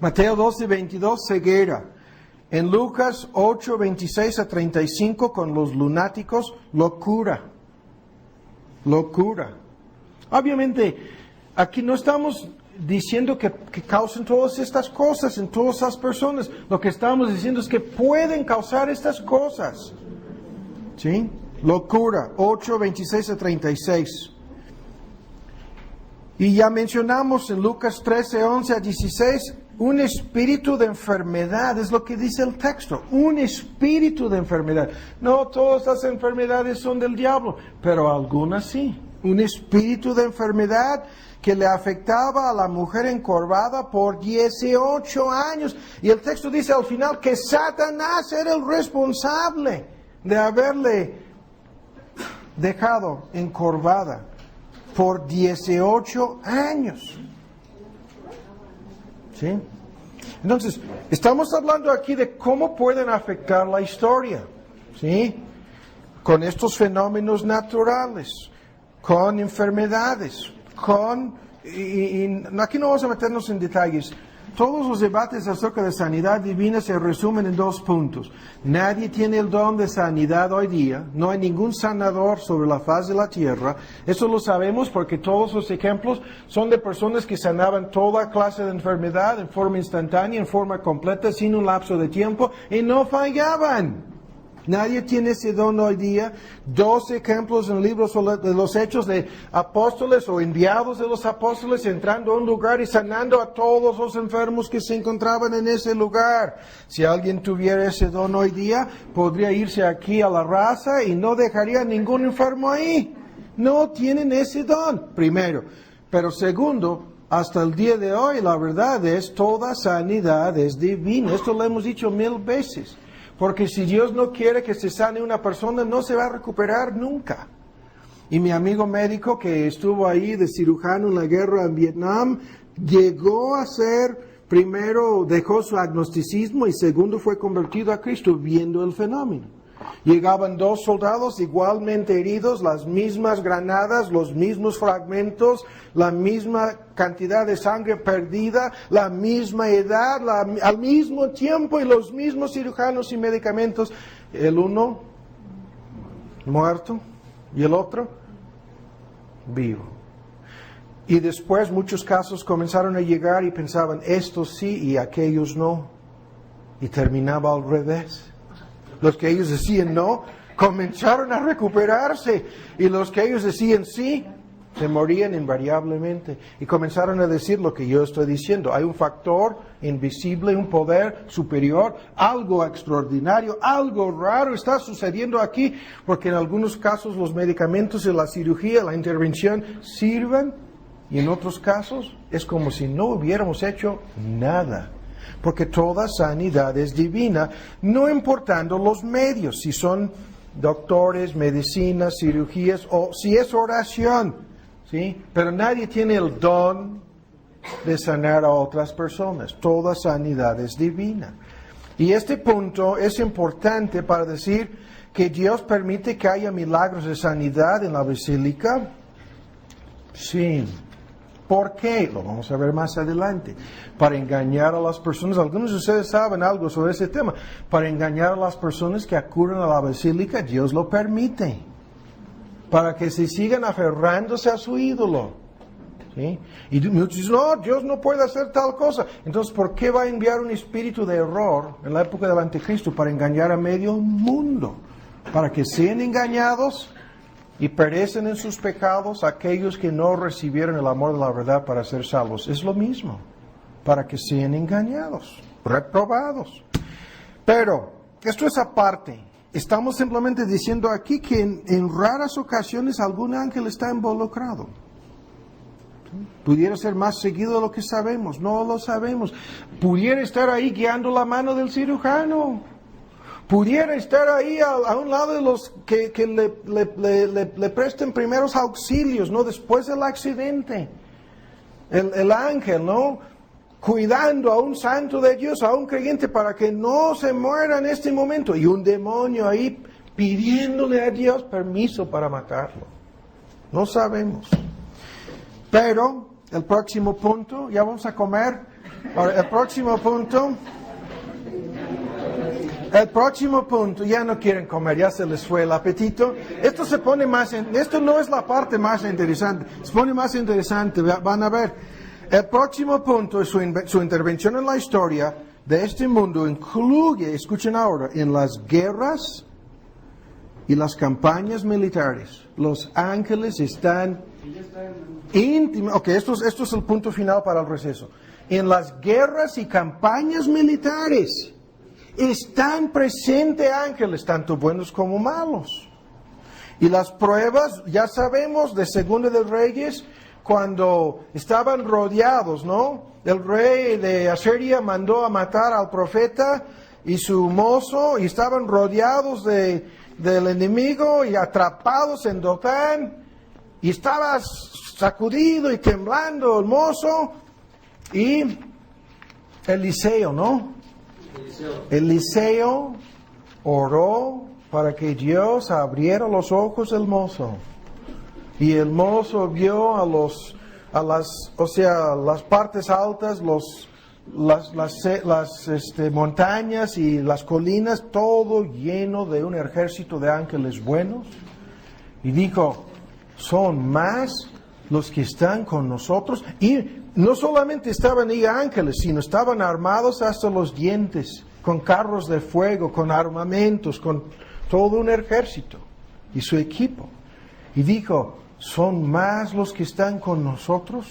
[SPEAKER 1] Mateo 12:22, ceguera. En Lucas 8:26 a 35, con los lunáticos, locura. Locura. Obviamente, aquí no estamos diciendo que causen todas estas cosas en todas las personas. Lo que estamos diciendo es que pueden causar estas cosas. ¿Sí? Locura, 8:26 a 36. Y ya mencionamos en Lucas 13:11 a 16, un espíritu de enfermedad, es lo que dice el texto, un espíritu de enfermedad. No todas las enfermedades son del diablo, pero algunas sí. Un espíritu de enfermedad que le afectaba a la mujer encorvada por 18 años. Y el texto dice al final que Satanás era el responsable de haberle dejado encorvada por 18 años. ¿Sí? Entonces, estamos hablando aquí de cómo pueden afectar la historia, ¿sí? Con estos fenómenos naturales, con enfermedades, aquí no vamos a meternos en detalles. Todos los debates acerca de sanidad divina se resumen en 2 puntos. Nadie tiene el don de sanidad hoy día. No hay ningún sanador sobre la faz de la tierra. Eso lo sabemos porque todos los ejemplos son de personas que sanaban toda clase de enfermedad en forma instantánea, en forma completa, sin un lapso de tiempo, y no fallaban. Nadie tiene ese don hoy día. 2 ejemplos en el libro de los Hechos de apóstoles o enviados de los apóstoles entrando a un lugar y sanando a todos los enfermos que se encontraban en ese lugar. Si alguien tuviera ese don hoy día, podría irse aquí a la raza y no dejaría ningún enfermo ahí. No tienen ese don, primero. Pero segundo, hasta el día de hoy, la verdad es, toda sanidad es divina. Esto lo hemos dicho 1000 veces. Porque si Dios no quiere que se sane una persona, no se va a recuperar nunca. Y mi amigo médico que estuvo ahí de cirujano en la guerra en Vietnam, llegó a ser, primero dejó su agnosticismo y segundo fue convertido a Cristo viendo el fenómeno. Llegaban 2 soldados igualmente heridos, las mismas granadas, los mismos fragmentos, la misma cantidad de sangre perdida, la misma edad, al mismo tiempo y los mismos cirujanos y medicamentos. El uno muerto y el otro vivo. Y después muchos casos comenzaron a llegar y pensaban, estos sí y aquellos no. Y terminaba al revés. Los que ellos decían no, comenzaron a recuperarse. Y los que ellos decían sí, se morían invariablemente. Y comenzaron a decir lo que yo estoy diciendo. Hay un factor invisible, un poder superior, algo extraordinario, algo raro está sucediendo aquí. Porque en algunos casos los medicamentos y la cirugía, la intervención sirven. Y en otros casos es como si no hubiéramos hecho nada. Porque toda sanidad es divina, no importando los medios, si son doctores, medicinas, cirugías o si es oración, ¿sí? Pero nadie tiene el don de sanar a otras personas. Toda sanidad es divina. Y este punto es importante para decir que Dios permite que haya milagros de sanidad en la basílica. Sí. ¿Por qué? Lo vamos a ver más adelante. Para engañar a las personas. Algunos de ustedes saben algo sobre ese tema. Para engañar a las personas que acuden a la basílica, Dios lo permite. Para que se sigan aferrándose a su ídolo. ¿Sí? Y muchos dicen, no, Dios no puede hacer tal cosa. Entonces, ¿por qué va a enviar un espíritu de error en la época del anticristo para engañar a medio mundo? Para que sean engañados y perecen en sus pecados aquellos que no recibieron el amor de la verdad para ser salvos. Es lo mismo, para que sean engañados, reprobados. Pero, esto es aparte. Estamos simplemente diciendo aquí que en raras ocasiones algún ángel está involucrado. Pudiera ser más seguido de lo que sabemos, no lo sabemos. Pudiera estar ahí guiando la mano del cirujano. Pudiera estar ahí a un lado de los que le presten primeros auxilios, ¿no? Después del accidente. El ángel, ¿no? Cuidando a un santo de Dios, a un creyente, para que no se muera en este momento. Y un demonio ahí pidiéndole a Dios permiso para matarlo. No sabemos. Pero, el próximo punto, ya vamos a comer. Ahora, el próximo punto, ya no quieren comer, ya se les fue el apetito. Esto se pone esto no es la parte más interesante, se pone más interesante, van a ver. El próximo punto, su intervención en la historia de este mundo incluye, escuchen ahora, en las guerras y las campañas militares. Los ángeles están íntimos. Ok, esto es el punto final para el receso. En las guerras y campañas militares están presentes ángeles, tanto buenos como malos. Y las pruebas, ya sabemos, de Segunda de Reyes, cuando estaban rodeados, ¿no? El rey de Asiria mandó a matar al profeta y su mozo, y estaban rodeados del enemigo y atrapados en Dotán, y estaba sacudido y temblando el mozo, y Eliseo, ¿no? Eliseo oró para que Dios abriera los ojos del mozo. Y el mozo vio las partes altas, las montañas y las colinas, todo lleno de un ejército de ángeles buenos. Y dijo, son más los que están con nosotros. Y no solamente estaban ahí ángeles, sino estaban armados hasta los dientes, con carros de fuego, con armamentos, con todo un ejército y su equipo. Y dijo, son más los que están con nosotros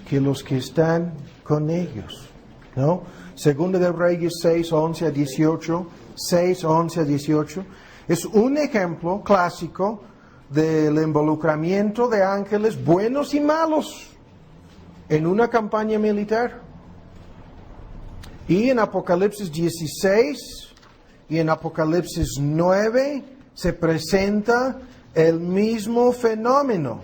[SPEAKER 1] que los que están con ellos, ¿no? Segunda de Reyes 6, 11 a 18, 6, 11 a 18, es un ejemplo clásico del involucramiento de ángeles buenos y malos en una campaña militar. Y en Apocalipsis 16 y en Apocalipsis 9 se presenta el mismo fenómeno.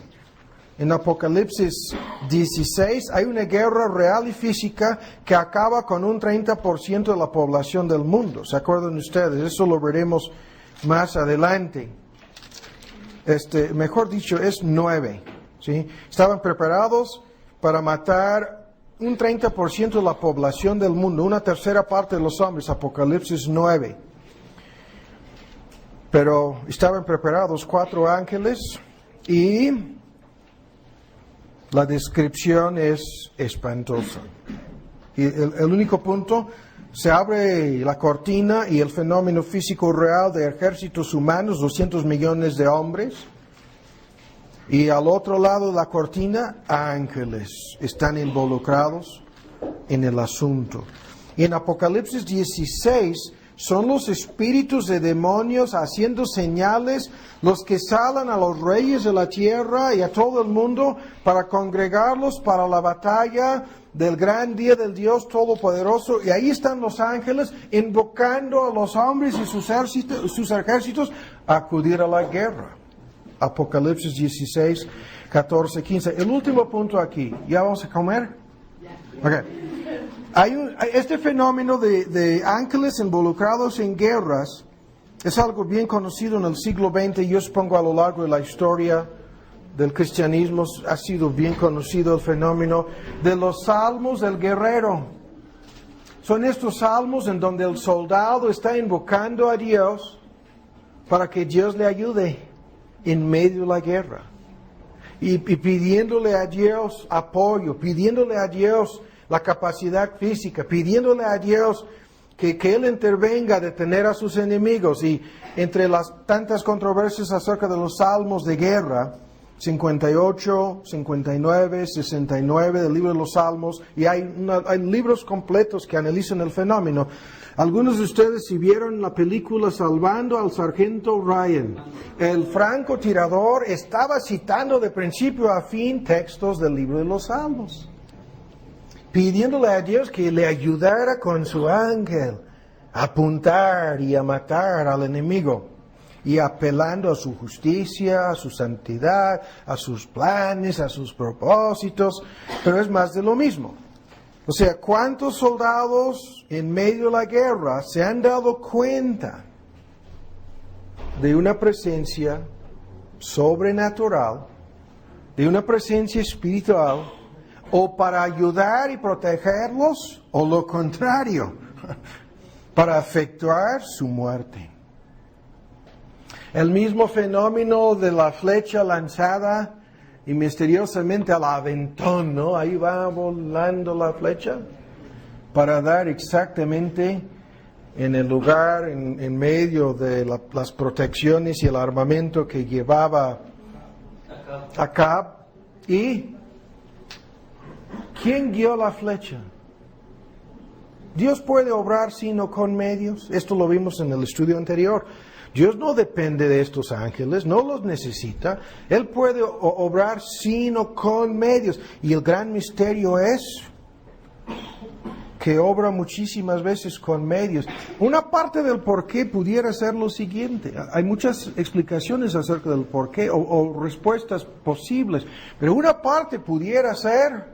[SPEAKER 1] En Apocalipsis 16 hay una guerra real y física que acaba con un 30% de la población del mundo. ¿Se acuerdan ustedes? Eso lo veremos más adelante. Mejor dicho, es 9. ¿Sí? Estaban preparados para matar un 30% de la población del mundo, una tercera parte de los hombres, Apocalipsis 9. Pero estaban preparados 4 ángeles y La descripción es espantosa. Y el único punto, se abre la cortina y el fenómeno físico real de ejércitos humanos, 200 millones de hombres. Y al otro lado de la cortina, ángeles están involucrados en el asunto. Y en Apocalipsis 16 son los espíritus de demonios haciendo señales los que salen a los reyes de la tierra y a todo el mundo para congregarlos para la batalla del gran día del Dios Todopoderoso. Y ahí están los ángeles invocando a los hombres y sus ejércitos a acudir a la guerra. Apocalipsis 16, 14, 15. El último punto aquí. ¿Ya vamos a comer? Okay. Este fenómeno de ángeles involucrados en guerras es algo bien conocido en el siglo XX. Yo supongo a lo largo de la historia del cristianismo ha sido bien conocido el fenómeno de los salmos del guerrero. Son estos salmos en donde el soldado está invocando a Dios para que Dios le ayude en medio de la guerra. Y pidiéndole a Dios apoyo, pidiéndole a Dios la capacidad física, pidiéndole a Dios que Él intervenga a detener a sus enemigos. Y entre las tantas controversias acerca de los salmos de guerra, 58, 59, 69 del libro de los Salmos, y hay libros completos que analizan el fenómeno. Algunos de ustedes, si vieron la película Salvando al Sargento Ryan, el francotirador estaba citando de principio a fin textos del libro de los Salmos, pidiéndole a Dios que le ayudara con su ángel a apuntar y a matar al enemigo, y apelando a su justicia, a su santidad, a sus planes, a sus propósitos, pero es más de lo mismo. O sea, ¿cuántos soldados en medio de la guerra se han dado cuenta de una presencia sobrenatural, de una presencia espiritual, o para ayudar y protegerlos, o lo contrario, para efectuar su muerte? El mismo fenómeno de la flecha lanzada y misteriosamente al aventón, ¿no? Ahí va volando la flecha para dar exactamente en el lugar, en medio de las protecciones y el armamento que llevaba Acab. ¿Y quién guió la flecha? Dios puede obrar sino con medios. Esto lo vimos en el estudio anterior. Dios no depende de estos ángeles, no los necesita. Él puede obrar sino con medios. Y el gran misterio es que obra muchísimas veces con medios. Una parte del por qué pudiera ser lo siguiente. Hay muchas explicaciones acerca del por qué o respuestas posibles. Pero una parte pudiera ser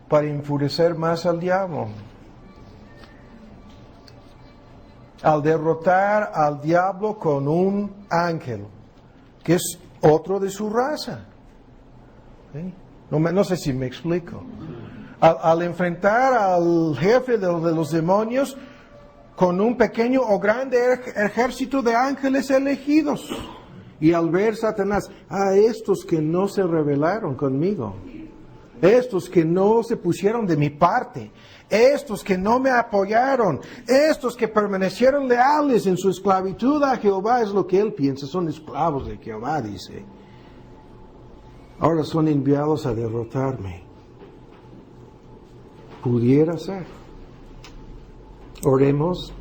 [SPEAKER 1] para enfurecer más al diablo. Al derrotar al diablo con un ángel, que es otro de su raza. ¿Sí? No sé si me explico. Al enfrentar al jefe de los demonios con un pequeño o grande ejército de ángeles elegidos. Y al ver Satanás, estos que no se rebelaron conmigo, estos que no se pusieron de mi parte, estos que no me apoyaron, estos que permanecieron leales en su esclavitud a Jehová, es lo que él piensa, son esclavos de Jehová, dice. Ahora son enviados a derrotarme. Pudiera ser. Oremos.